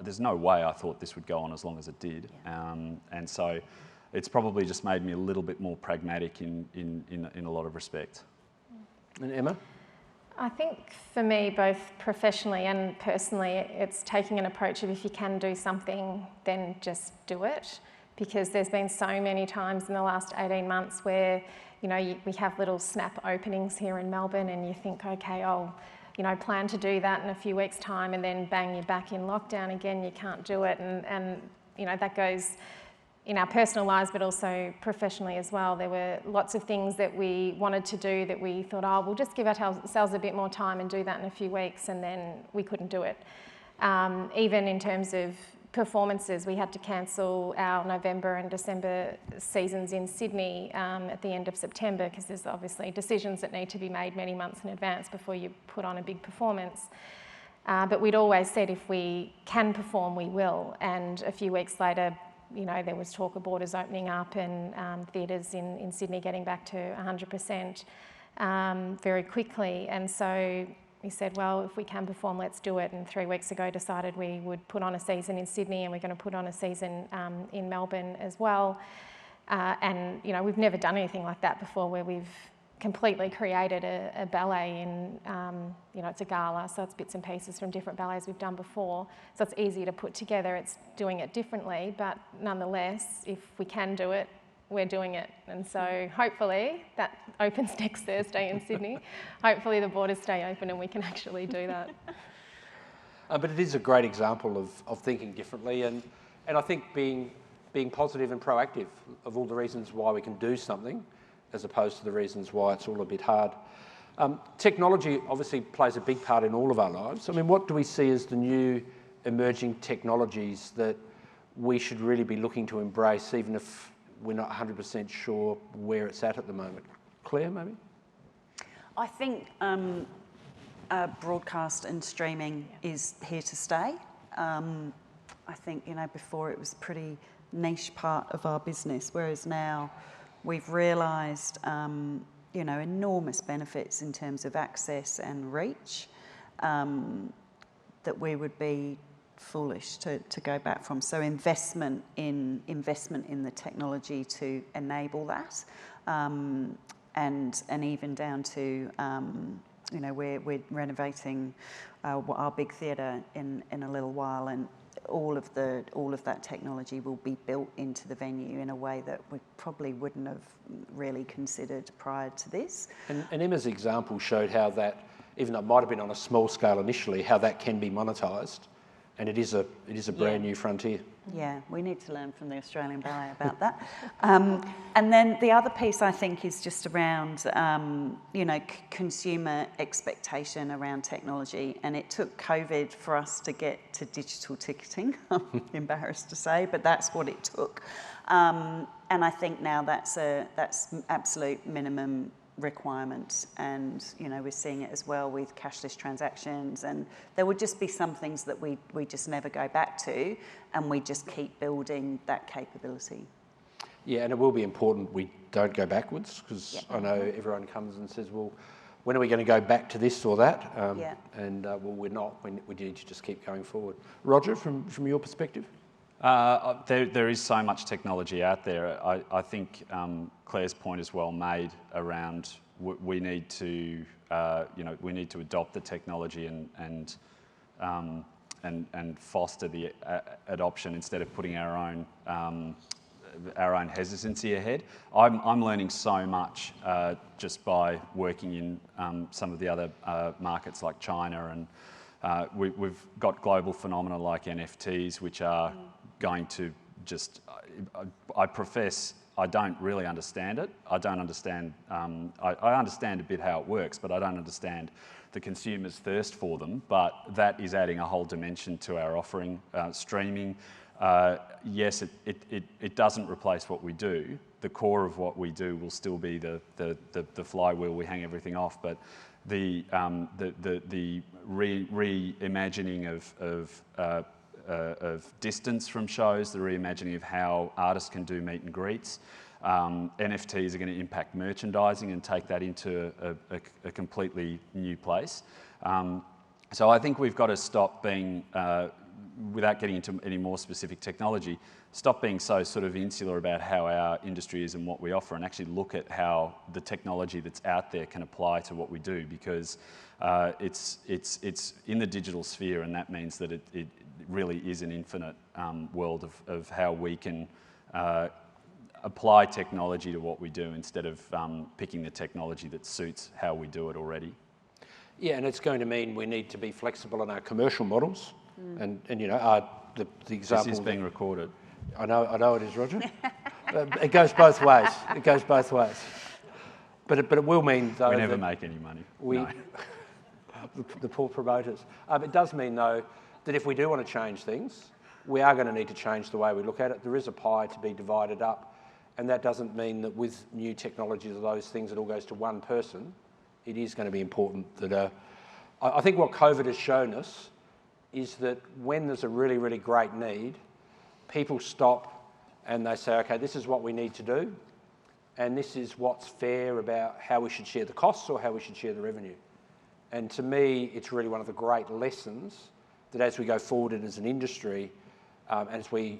there's no way I thought this would go on as long as it did. And so it's probably just made me a little bit more pragmatic in a lot of respects.
And Emma?
I think for me, both professionally and personally, it's taking an approach of if you can do something, then just do it. Because there's been so many times in the last 18 months where, you know, we have little snap openings here in Melbourne and you think, okay, I'll, you know, plan to do that in a few weeks' time, and then bang, you're back in lockdown again, you can't do it. And you know, that goes in our personal lives, but also professionally as well. There were lots of things that we wanted to do that we thought, oh, we'll just give ourselves a bit more time and do that in a few weeks, and then we couldn't do it. Even in terms of performances, we had to cancel our November and December seasons in Sydney at the end of September, because there's obviously decisions that need to be made many months in advance before you put on a big performance. But we'd always said if we can perform, we will. And a few weeks later, you know, there was talk of borders opening up and theatres in Sydney getting back to 100% very quickly. And so we said, well, if we can perform, let's do it. And 3 weeks ago decided we would put on a season in Sydney, and we're going to put on a season in Melbourne as well. And, you know, we've never done anything like that before, where we've completely created a ballet in, you know, it's a gala, so it's bits and pieces from different ballets we've done before. So it's easy to put together. It's doing it differently, but nonetheless, if we can do it, we're doing it. And so hopefully that opens next Thursday in Sydney. Hopefully the borders stay open and we can actually do that.
But it is a great example of thinking differently, and I think being positive and proactive of all the reasons why we can do something, as opposed to the reasons why it's all a bit hard. Technology obviously plays a big part in all of our lives. I mean, what do we see as the new emerging technologies that we should really be looking to embrace, even if we're not 100% sure where it's at the moment? Claire, maybe?
I think broadcast and streaming is here to stay. I think, you know, before it was a pretty niche part of our business, whereas now we've realised, you know, enormous benefits in terms of access and reach that we would be foolish to go back from. So investment in the technology to enable that, and even down to you know, we're renovating our big theatre in a little while, and all of that technology will be built into the venue in a way that we probably wouldn't have really considered prior to this.
And Emma's example showed how that, even though it might have been on a small scale initially, how that can be monetised. And it is a brand new frontier.
Yeah, we need to learn from the Australian Ballet about that. And then the other piece, I think, is just around, you know, consumer expectation around technology. And it took COVID for us to get to digital ticketing, I'm embarrassed to say, but that's what it took. And I think now that's absolute minimum requirement, and you know, we're seeing it as well with cashless transactions, and there would just be some things that we just never go back to, and we just keep building that capability.
Yeah, and it will be important we don't go backwards, because I know everyone comes and says, well, when are we going to go back to this or that? And well, we're not. We need to just keep going forward. Roger, from your perspective?
There is so much technology out there. I think Claire's point is well made around we need to, you know, we need to adopt the technology and foster the adoption instead of putting our own hesitancy ahead. I'm learning so much just by working in some of the other markets like China, and we've got global phenomena like NFTs, which are going to just, I profess, I don't really understand it. I don't understand, I understand a bit how it works, but I don't understand the consumer's thirst for them. But that is adding a whole dimension to our offering. Streaming, yes, it doesn't replace what we do. The core of what we do will still be the flywheel we hang everything off, but the reimagining of distance from shows, the reimagining of how artists can do meet and greets. NFTs are going to impact merchandising and take that into a completely new place. So I think we've got to stop being, without getting into any more specific technology, stop being so sort of insular about how our industry is and what we offer, and actually look at how the technology that's out there can apply to what we do, because it's in the digital sphere, and that means that it really is an infinite world of how we can apply technology to what we do instead of picking the technology that suits how we do it already.
Yeah, and it's going to mean we need to be flexible in our commercial models, and you know, the example.
This is being recorded.
I know it is, Roger. It goes both ways. It goes both ways. But it will mean, though,
we never make any money. No.
The poor promoters. It does mean, though, that if we do want to change things, we are going to need to change the way we look at it. There is a pie to be divided up, and that doesn't mean that with new technologies or those things, it all goes to one person. It is going to be important that I think what COVID has shown us is that when there's a really, really great need, people stop and they say, okay, this is what we need to do, and this is what's fair about how we should share the costs or how we should share the revenue. And to me, it's really one of the great lessons that as we go forward as an industry, as we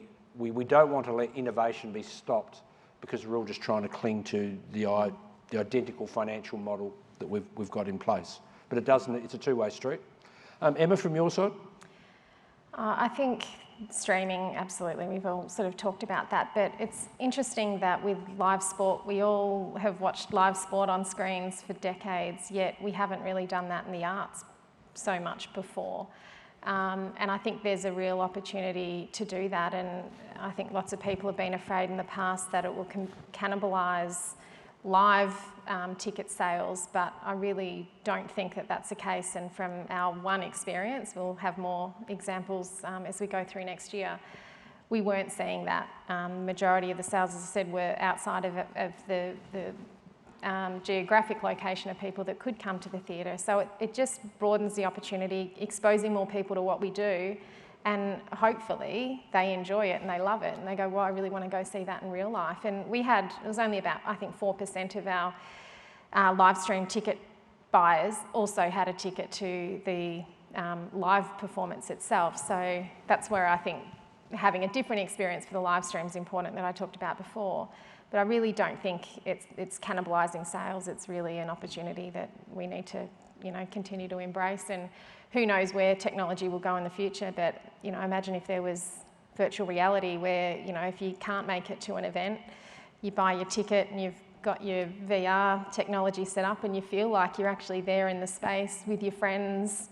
don't want to let innovation be stopped because we're all just trying to cling to the identical financial model that we've got in place. But it's a two-way street. Emma, from your side?
I think streaming, absolutely, we've all sort of talked about that, but it's interesting that with live sport, we all have watched live sport on screens for decades, yet we haven't really done that in the arts so much before. And I think there's a real opportunity to do that, and I think lots of people have been afraid in the past that it will cannibalise live ticket sales, but I really don't think that that's the case, and from our one experience, we'll have more examples as we go through next year, we weren't seeing that. Majority of the sales, as I said, were outside of the geographic location of people that could come to the theatre. So it just broadens the opportunity, exposing more people to what we do, and hopefully they enjoy it and they love it and they go, well, I really want to go see that in real life. And it was only about, I think, 4% of our live stream ticket buyers also had a ticket to the live performance itself. So that's where I think having a different experience for the live stream is important, that I talked about before. But I really don't think it's cannibalising sales. It's really an opportunity that we need to, continue to embrace. And who knows where technology will go in the future, but, imagine if there was virtual reality where, if you can't make it to an event, you buy your ticket and you've got your VR technology set up and you feel like you're actually there in the space with your friends,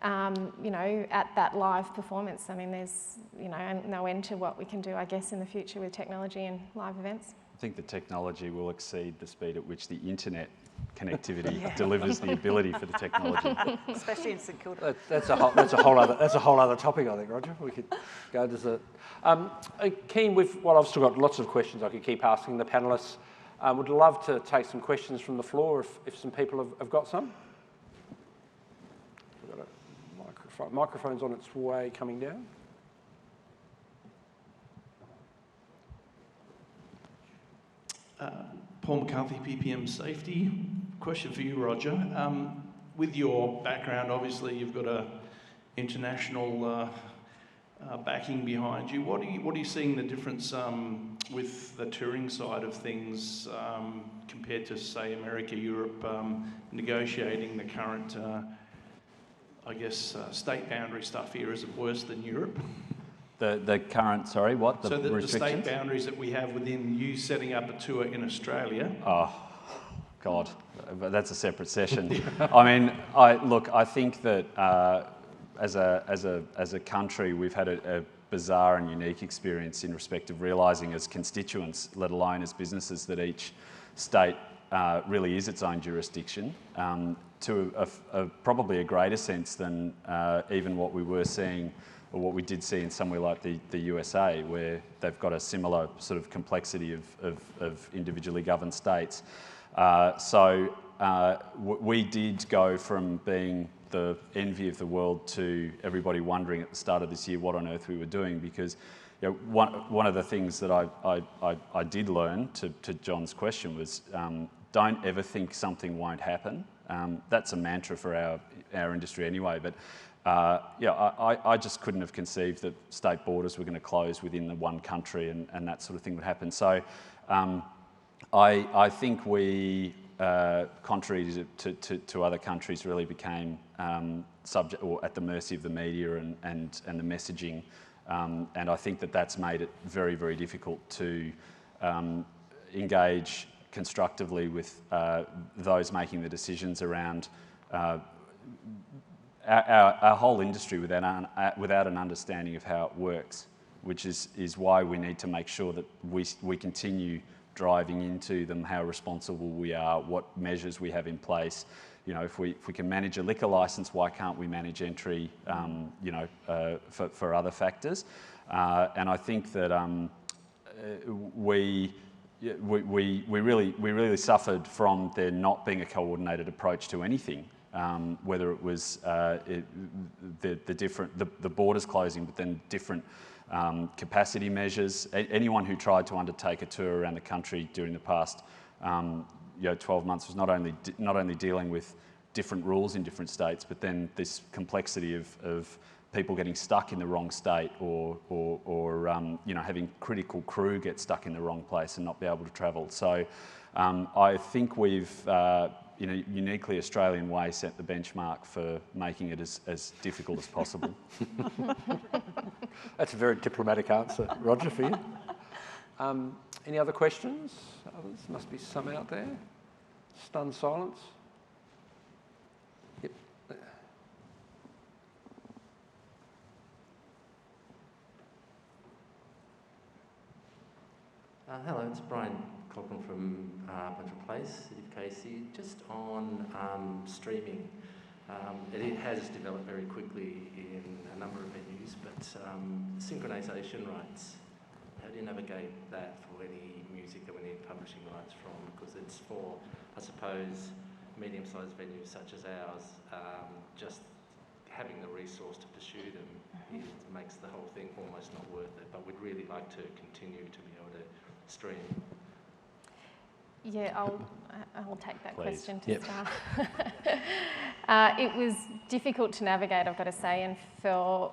at that live performance. I mean, there's, no end to what we can do, I guess, in the future with technology and live events.
I think the technology will exceed the speed at which the internet connectivity delivers the ability for the technology.
Especially in St Kilda.
That's a whole other topic, I think, Roger. We could go to that. Keen with, well, I've still got lots of questions I could keep asking the panellists. Would love to take some questions from the floor if some people have got some. We've got a microphone. Microphone's on its way coming down.
Paul McCarthy, PPM Safety. Question for you, Roger. With your background, obviously you've got a international backing behind you. What are you seeing the difference with the touring side of things compared to, say, America, Europe, negotiating the current, state boundary stuff here? Is it worse than Europe?
The current, sorry, what?
So the
restrictions?
state boundaries that we have within you setting up a tour in Australia.
Oh, God, that's a separate session. I mean, I think that as a country, we've had a bizarre and unique experience in respect of realising as constituents, let alone as businesses, that each state really is its own jurisdiction, to probably a greater sense than even what we were seeing or what we did see in somewhere like the USA, where they've got a similar sort of complexity of individually governed states. We did go from being the envy of the world to everybody wondering at the start of this year what on earth we were doing, because one of the things that I did learn, to John's question, was don't ever think something won't happen. That's a mantra for our industry anyway, but I just couldn't have conceived that state borders were going to close within the one country and that sort of thing would happen. So I think we, contrary to other countries, really became subject or at the mercy of the media and the messaging, and I think that's made it very, very difficult to engage constructively with those making the decisions around our whole industry without an understanding of how it works, which is why we need to make sure that we continue driving into them how responsible we are, what measures we have in place. If we can manage a liquor licence, why can't we manage entry, for other factors? And I think that we really suffered from there not being a coordinated approach to anything, whether it was the borders closing, but then different capacity measures. Anyone who tried to undertake a tour around the country during the past 12 months was not only dealing with different rules in different states, but then this complexity of people getting stuck in the wrong state, or having critical crew get stuck in the wrong place and not be able to travel. So I think we've, in a uniquely Australian way, set the benchmark for making it as difficult as possible.
That's a very diplomatic answer, Roger, for you. Any other questions? Others? Must be some out there. Stunned silence. Yep.
Hello, it's Brian Cochran from Bunchel Place, City of Casey. Just on streaming, it has developed very quickly in a number of venues, but synchronisation rights, how do you navigate that for any music that we need publishing rights from? Because it's for, I suppose, medium-sized venues such as ours, just having the resource to pursue them it makes the whole thing almost not worth it, but we'd really like to continue to be able to stream.
Yeah, I'll take that
Please.
question to start. It was difficult to navigate, I've got to say, and for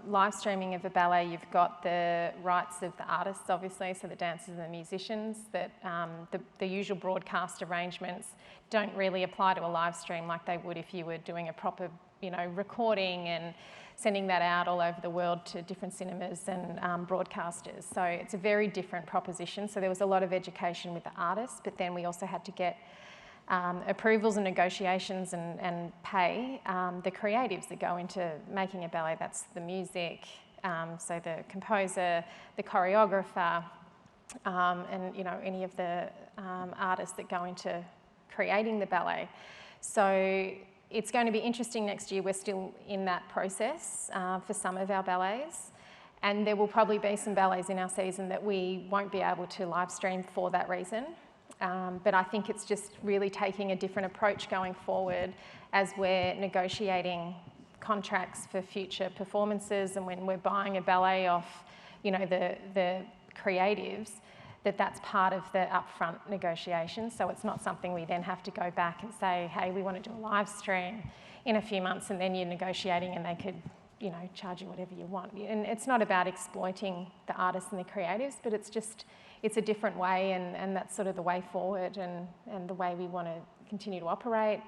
live streaming of a ballet, you've got the rights of the artists, obviously, so the dancers and the musicians, that the usual broadcast arrangements don't really apply to a live stream like they would if you were doing a proper, recording and sending that out all over the world to different cinemas and broadcasters. So it's a very different proposition. So there was a lot of education with the artists, but then we also had to get approvals and negotiations and pay the creatives that go into making a ballet. That's the music, so the composer, the choreographer, and any of the artists that go into creating the ballet. So it's going to be interesting next year. We're still in that process for some of our ballets, and there will probably be some ballets in our season that we won't be able to live stream for that reason. But I think it's just really taking a different approach going forward as we're negotiating contracts for future performances, and when we're buying a ballet off, the creatives, that's part of the upfront negotiation. So it's not something we then have to go back and say, hey, we want to do a live stream in a few months, and then you're negotiating and they could, charge you whatever you want. And it's not about exploiting the artists and the creatives, but it's a different way, and that's sort of the way forward and the way we want to continue to operate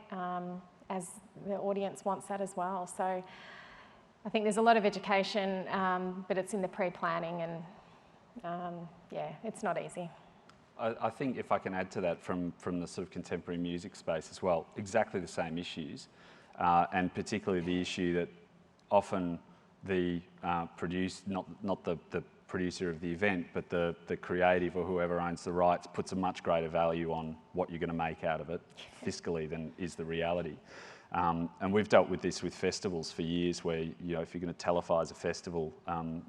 as the audience wants that as well. So I think there's a lot of education, but it's in the pre-planning, and it's not easy.
I think if I can add to that from the sort of contemporary music space as well, exactly the same issues, and particularly the issue that often the not the producer of the event, but the creative or whoever owns the rights puts a much greater value on what you're going to make out of it fiscally than is the reality. And we've dealt with this with festivals for years where, you know, if you're going to televise a festival,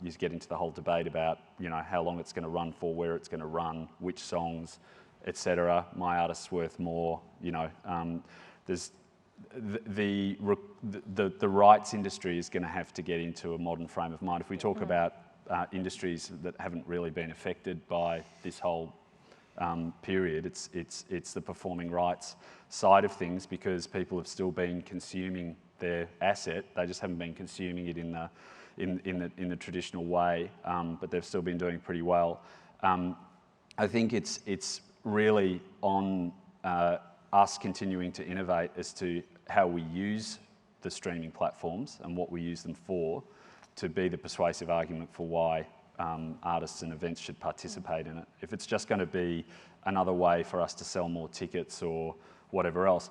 you get into the whole debate about, you know, how long it's going to run for, where it's going to run, which songs, etc. My artist's worth more, you know. There's the rights industry is going to have to get into a modern frame of mind. If we talk about industries that haven't really been affected by this whole period, it's the performing rights side of things, because people have still been consuming their asset. They just haven't been consuming it in the traditional way, but they've still been doing pretty well. I think it's really on us continuing to innovate as to how we use the streaming platforms and what we use them for, to be the persuasive argument for why artists and events should participate in it. If it's just going to be another way for us to sell more tickets or whatever else,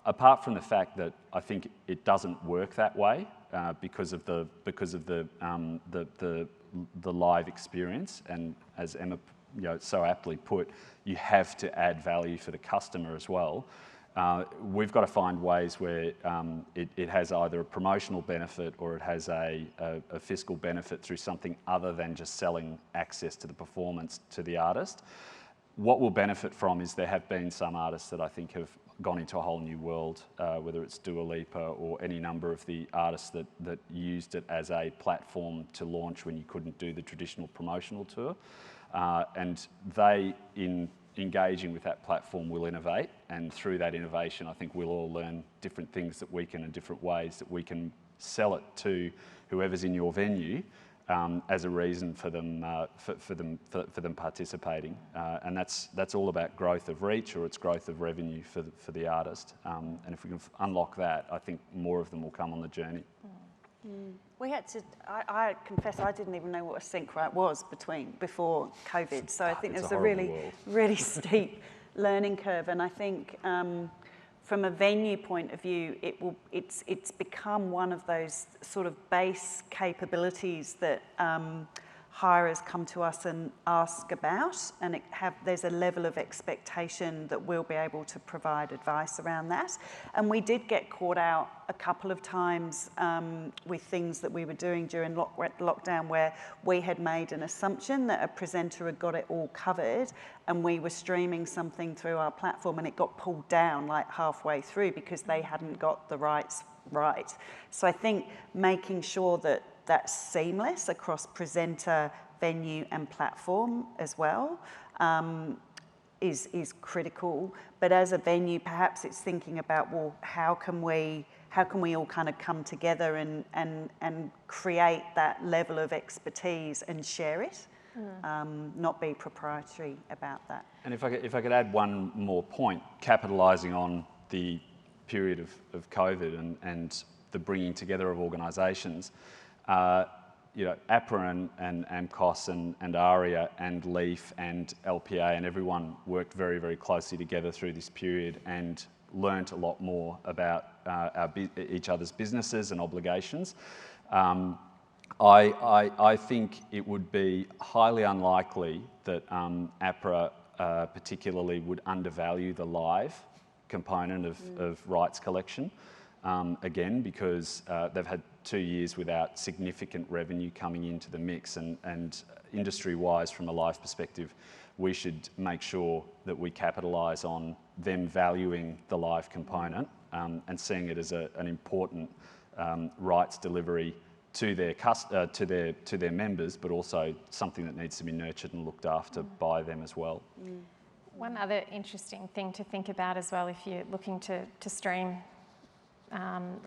apart from the fact that I think it doesn't work that way because of the live experience, and as Emma, you know, so aptly put, you have to add value for the customer as well. We've got to find ways where it has either a promotional benefit or it has a fiscal benefit through something other than just selling access to the performance to the artist. What we'll benefit from is there have been some artists that I think have gone into a whole new world, whether it's Dua Lipa or any number of the artists that used it as a platform to launch when you couldn't do the traditional promotional tour. And they, in engaging with that platform, will innovate, and through that innovation I think we'll all learn different things that we can, in different ways that we can sell it to whoever's in your venue as a reason for them participating, and that's all about growth of reach, or it's growth of revenue for the artist, and if we can unlock that, I think more of them will come on the journey.
We had to, I confess I didn't even know what a sync right was before COVID, so I think there's a really steep learning curve, and I think from a venue point of view, it's become one of those sort of base capabilities that hirers come to us and ask about, and there's a level of expectation that we'll be able to provide advice around that. And we did get caught out a couple of times with things that we were doing during lockdown, where we had made an assumption that a presenter had got it all covered, and we were streaming something through our platform and it got pulled down like halfway through because they hadn't got the rights right. So I think making sure that that's seamless across presenter, venue and platform as well is critical. But as a venue, perhaps it's thinking about, well, how can we all kind of come together and create that level of expertise and share it, not be proprietary about that. And
if I could add one more point, capitalising on the period of COVID and the bringing together of organisations, you know, APRA and AMCOS and ARIA and LEAF and LPA and everyone worked very, very closely together through this period and learnt a lot more about each other's businesses and obligations. I think it would be highly unlikely that APRA particularly would undervalue the live component of rights collection. Again, because they've had 2 years without significant revenue coming into the mix, and industry-wise, from a live perspective, we should make sure that we capitalise on them valuing the live component and seeing it as an important rights delivery to their members, but also something that needs to be nurtured and looked after by them as well.
One other interesting thing to think about as well, if you're looking to stream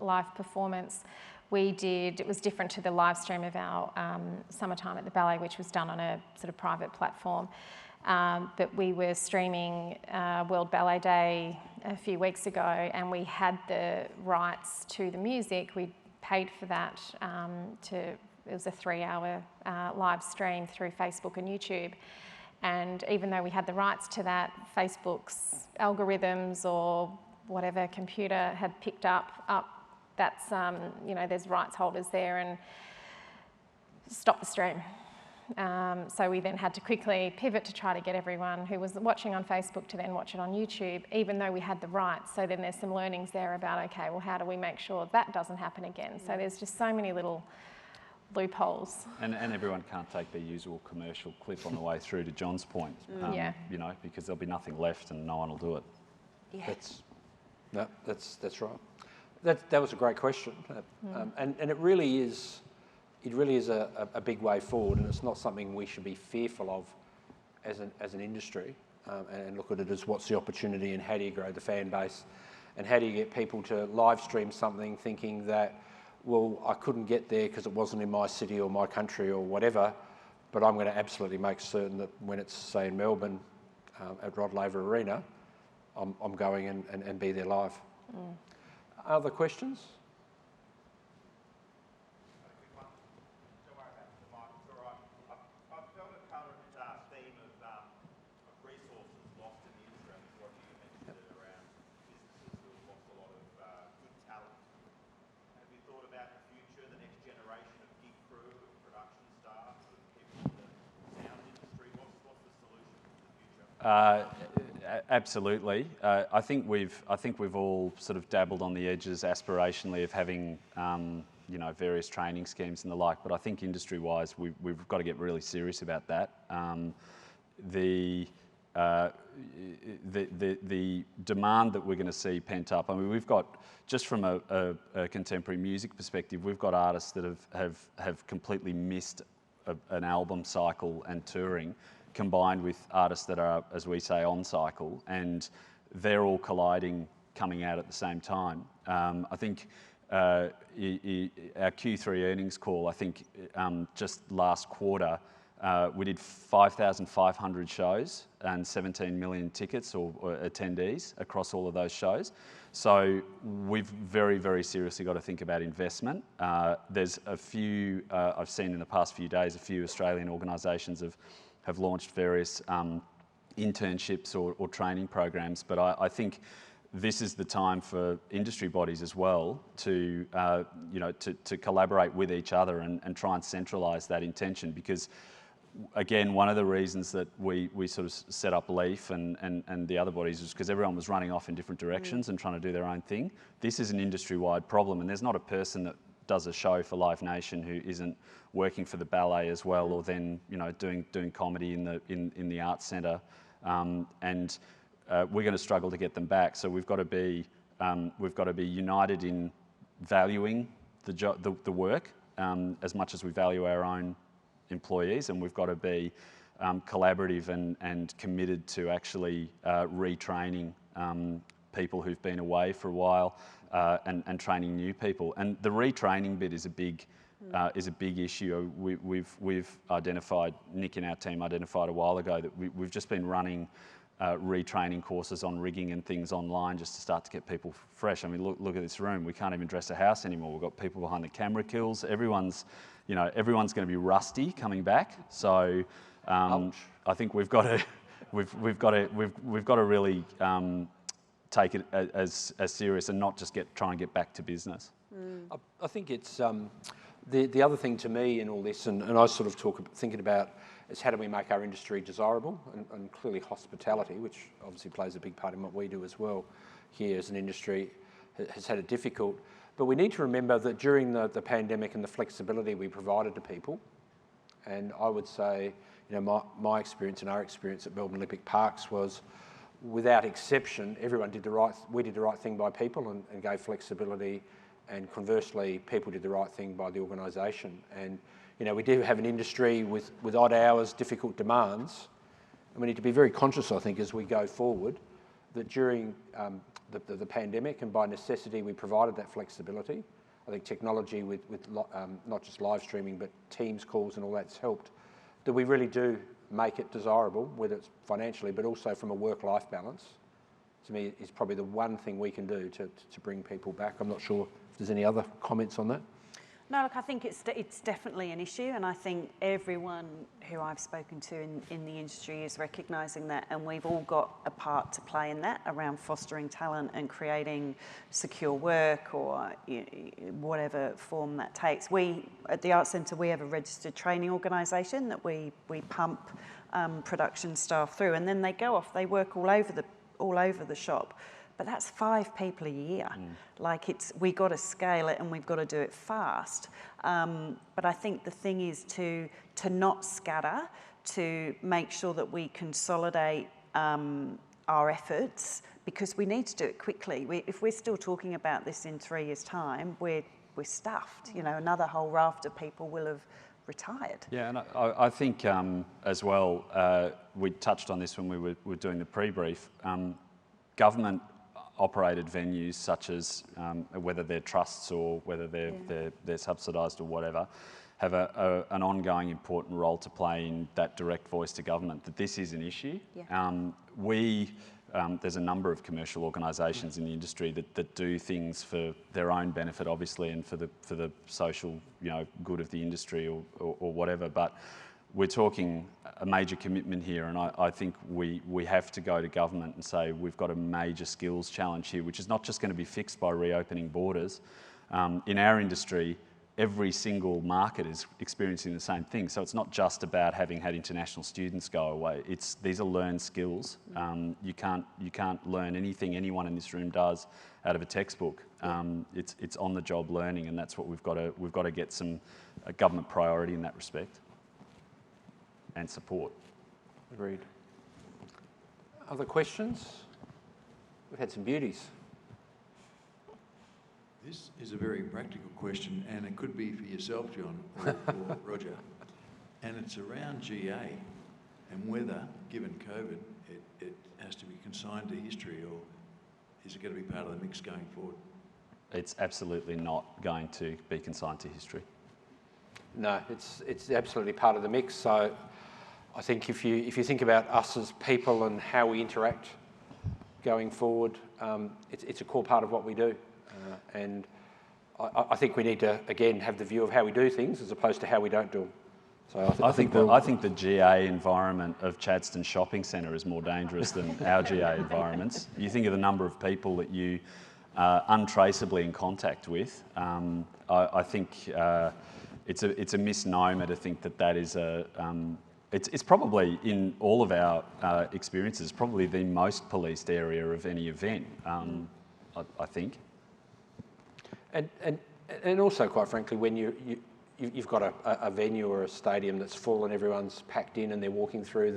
live performance, it was different to the live stream of our Summertime at the Ballet, which was done on a sort of private platform. But we were streaming World Ballet Day a few weeks ago, and we had the rights to the music. We paid for that. It was a 3-hour live stream through Facebook and YouTube. And even though we had the rights to that, Facebook's algorithms or whatever computer had picked up that's, you know, there's rights holders there, and stop the stream. So we then had to quickly pivot to try to get everyone who was watching on Facebook to then watch it on YouTube, even though we had the rights. So then there's some learnings there about, okay, well, how do we make sure that doesn't happen again? So there's just so many little loopholes.
And everyone can't take their usual commercial clip on the way through, to John's point,
Yeah.
you know, because there'll be nothing left and no one will do it.
Yeah.
That's right. That was a great question, and it really is a big way forward, and it's not something we should be fearful of as an industry, and look at it as what's the opportunity and how do you grow the fan base, and how do you get people to live stream something thinking that, well, I couldn't get there because it wasn't in my city or my country or whatever, but I'm going to absolutely make certain that when it's, say, in Melbourne at Rod Laver Arena, I'm going and be there live. Other questions?
Absolutely. I think we've all sort of dabbled on the edges aspirationally of having you know, various training schemes and the like. But I think industry-wise, we've got to get really serious about that. The demand that we're going to see pent up. I mean, we've got, just from a contemporary music perspective, we've got artists that have completely missed an album cycle and touring, combined with artists that are, as we say, on cycle, and they're all colliding, coming out at the same time. I think our Q3 earnings call, I think just last quarter, we did 5,500 shows and 17 million tickets or attendees across all of those shows. So we've very, very seriously got to think about investment. There's a few, I've seen in the past few days, a few Australian organisations have launched various internships or training programs, but I think this is the time for industry bodies as well to, you know, to collaborate with each other and try and centralise that intention, because again, one of the reasons that we sort of set up Leaf and the other bodies was because everyone was running off in different directions and trying to do their own thing. This is an industry-wide problem, and there's not a person that does a show for Live Nation who isn't working for the ballet as well, or then, you know, doing comedy in the Arts Centre, and we're going to struggle to get them back. So we've got to be united in valuing the work as much as we value our own employees, and we've got to be collaborative and committed to actually retraining people who've been away for a while and training new people. And the retraining bit is a big issue. We've identified, Nick and our team identified a while ago, that we've just been running retraining courses on rigging and things online just to start to get people fresh. I mean, look at this room. We can't even dress a house anymore. We've got people behind the camera kills. Everyone's going to be rusty coming back. So I think we've got to really take it as serious and not just try and get back to business.
I think it's the other thing to me in all this, and I sort of thinking about, is how do we make our industry desirable, and clearly hospitality, which obviously plays a big part in what we do as well here as an industry, has had it difficult. But we need to remember that during the pandemic and the flexibility we provided to people, and I would say, you know, my experience and our experience at Melbourne Olympic Parks was, without exception, we did the right thing by people and gave flexibility, and conversely, people did the right thing by the organisation. And you know, we do have an industry with odd hours, difficult demands, and we need to be very conscious, I think, as we go forward, that during the pandemic, and by necessity, we provided that flexibility. I think technology with not just live streaming, but Teams calls and all that's helped, that we really do make it desirable, whether it's financially, but also from a work-life balance. To me, is probably the one thing we can do to bring people back. I'm not sure if there's any other comments on that.
No, look, I think it's definitely an issue, and I think everyone who I've spoken to in the industry is recognising that, and we've all got a part to play in that around fostering talent and creating secure work or whatever form that takes. We, at the Arts Centre, we have a registered training organisation that we pump production staff through, and then they go off, they work all over the shop. But that's 5 people a year. Like we got to scale it and we've got to do it fast. But I think the thing is to not scatter, to make sure that we consolidate our efforts, because we need to do it quickly. If we're still talking about this in 3 years' time, we're stuffed. You know, another whole raft of people will have retired.
Yeah, and I think as well, we touched on this when we were doing the pre-brief. Government operated venues such as whether they're trusts or whether they're subsidised or whatever, have an ongoing important role to play in that direct voice to government that this is an issue. Yeah. There's a number of commercial organisations in the industry that do things for their own benefit, obviously, and for the social, good of the industry or whatever. But we're talking a major commitment here, and I think we have to go to government and say we've got a major skills challenge here, which is not just going to be fixed by reopening borders. In our industry, every single market is experiencing the same thing. So it's not just about having had international students go away. These are learned skills. You can't learn anything anyone in this room does out of a textbook. It's on-the-job learning, and that's what we've got to get some government priority in that respect. And support.
Agreed. Other questions? We've had some beauties.
This is a very practical question, and it could be for yourself, John, or Roger. And it's around GA and whether, given COVID, it has to be consigned to history, or is it going to be part of the mix going forward?
It's absolutely not going to be consigned to history.
No, it's absolutely part of the mix. So I think if you think about us as people and how we interact going forward, it's a core part of what we do. And I think we need to, again, have the view of how we do things as opposed to how we don't do them. So I think
the GA environment of Chadstone Shopping Centre is more dangerous than our GA environments. You think of the number of people that you are untraceably in contact with. I think it's a misnomer to think that is a... It's probably, in all of our experiences, probably the most policed area of any event, I think.
And also, quite frankly, when you've got a venue or a stadium that's full and everyone's packed in and they're walking through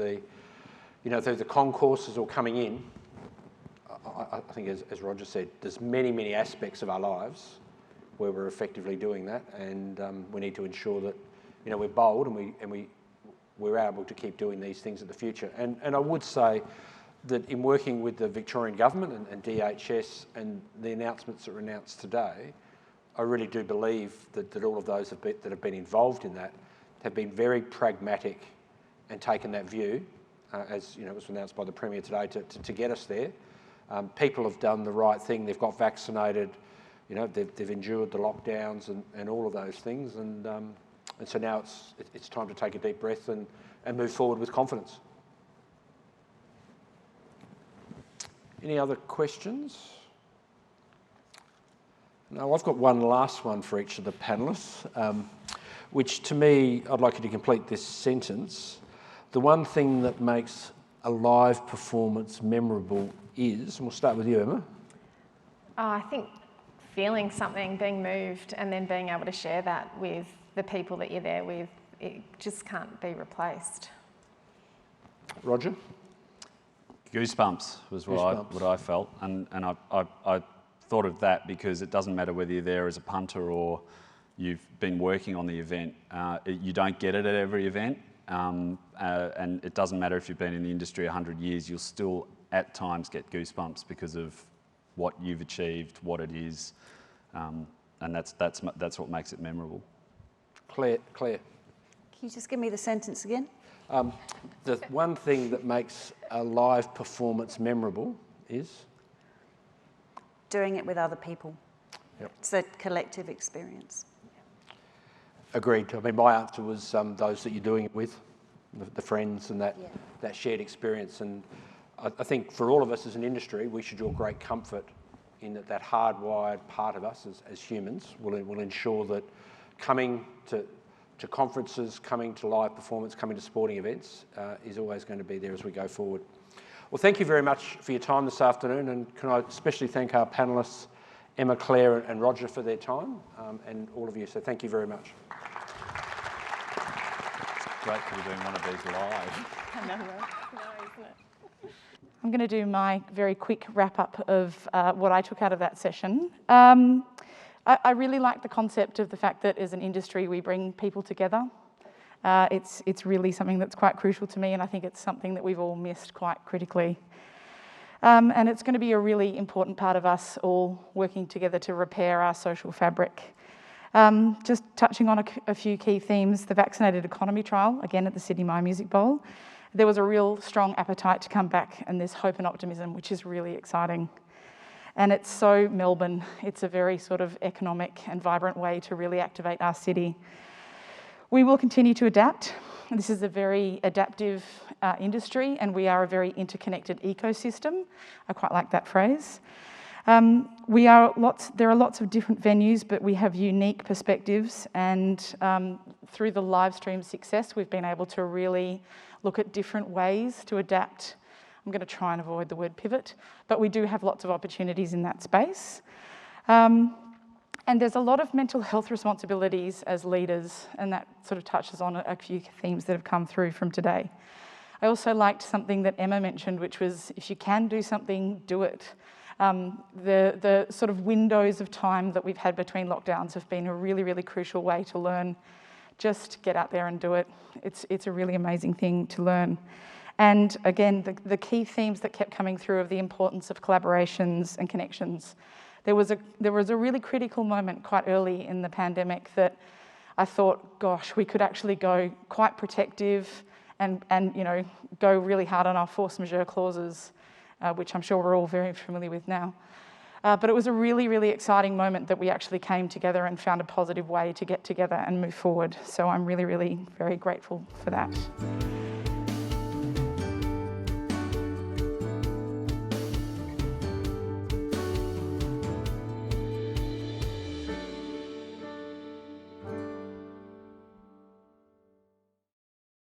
through the concourses or coming in, I think, as Roger said, there's many aspects of our lives where we're effectively doing that, and we need to ensure that we're bold and we're able to keep doing these things in the future. And I would say that in working with the Victorian Government and DHS and the announcements that were announced today, I really do believe that all of those that have been involved in that have been very pragmatic and taken that view, as it was announced by the Premier today, to get us there. People have done the right thing. They've got vaccinated. They've endured the lockdowns and all of those things. And so now it's time to take a deep breath and move forward with confidence. Any other questions? No, I've got one last one for each of the panellists, which to me, I'd like you to complete this sentence. The one thing that makes a live performance memorable is, and we'll start with you, Emma.
I think feeling something, being moved, and then being able to share that with the people that you're there with, it just can't be replaced.
Roger?
Goosebumps was what I felt, and I thought of that because it doesn't matter whether you're there as a punter or you've been working on the event. You don't get it at every event, and it doesn't matter if you've been in the industry 100 years, you'll still at times get goosebumps because of what you've achieved, what it is, and that's what makes it memorable.
Claire.
Can you just give me the sentence again?
The one thing that makes a live performance memorable is?
Doing it with other people.
Yep.
It's a collective experience.
Agreed. I mean, my answer was those that you're doing it with, the friends and that shared experience. And I think for all of us as an industry, we should draw great comfort in that hardwired part of us as humans will ensure that coming to conferences, coming to live performance, coming to sporting events is always going to be there as we go forward. Well, thank you very much for your time this afternoon, and can I especially thank our panellists, Emma, Claire and Roger, for their time, and all of you, so thank you very much.
It's great to be doing one of these live.
I know, right? No, isn't it? I'm going to do my very quick wrap-up of what I took out of that session. I really like the concept of the fact that as an industry we bring people together. It's really something that's quite crucial to me, and I think it's something that we've all missed quite critically. And it's going to be a really important part of us all working together to repair our social fabric. Just touching on a few key themes, the vaccinated economy trial, again at the Sydney Mime Music Bowl, there was a real strong appetite to come back, and there's hope and optimism, which is really exciting. And it's so Melbourne. It's a very sort of economic and vibrant way to really activate our city. We will continue to adapt. This is a very adaptive industry, and we are a very interconnected ecosystem. I quite like that phrase. There are lots of different venues, but we have unique perspectives, and through the live stream success, we've been able to really look at different ways to adapt. I'm going to try and avoid the word pivot, but we do have lots of opportunities in that space. And there's a lot of mental health responsibilities as leaders, and that sort of touches on a few themes that have come through from today. I also liked something that Emma mentioned, which was if you can do something, do it. The sort of windows of time that we've had between lockdowns have been a really, really crucial way to learn. Just get out there and do it. It's a really amazing thing to learn. And again, the key themes that kept coming through of the importance of collaborations and connections. There was a really critical moment quite early in the pandemic that I thought, gosh, we could actually go quite protective and go really hard on our force majeure clauses, which I'm sure we're all very familiar with now. But it was a really, really exciting moment that we actually came together and found a positive way to get together and move forward. So I'm really, really very grateful for that.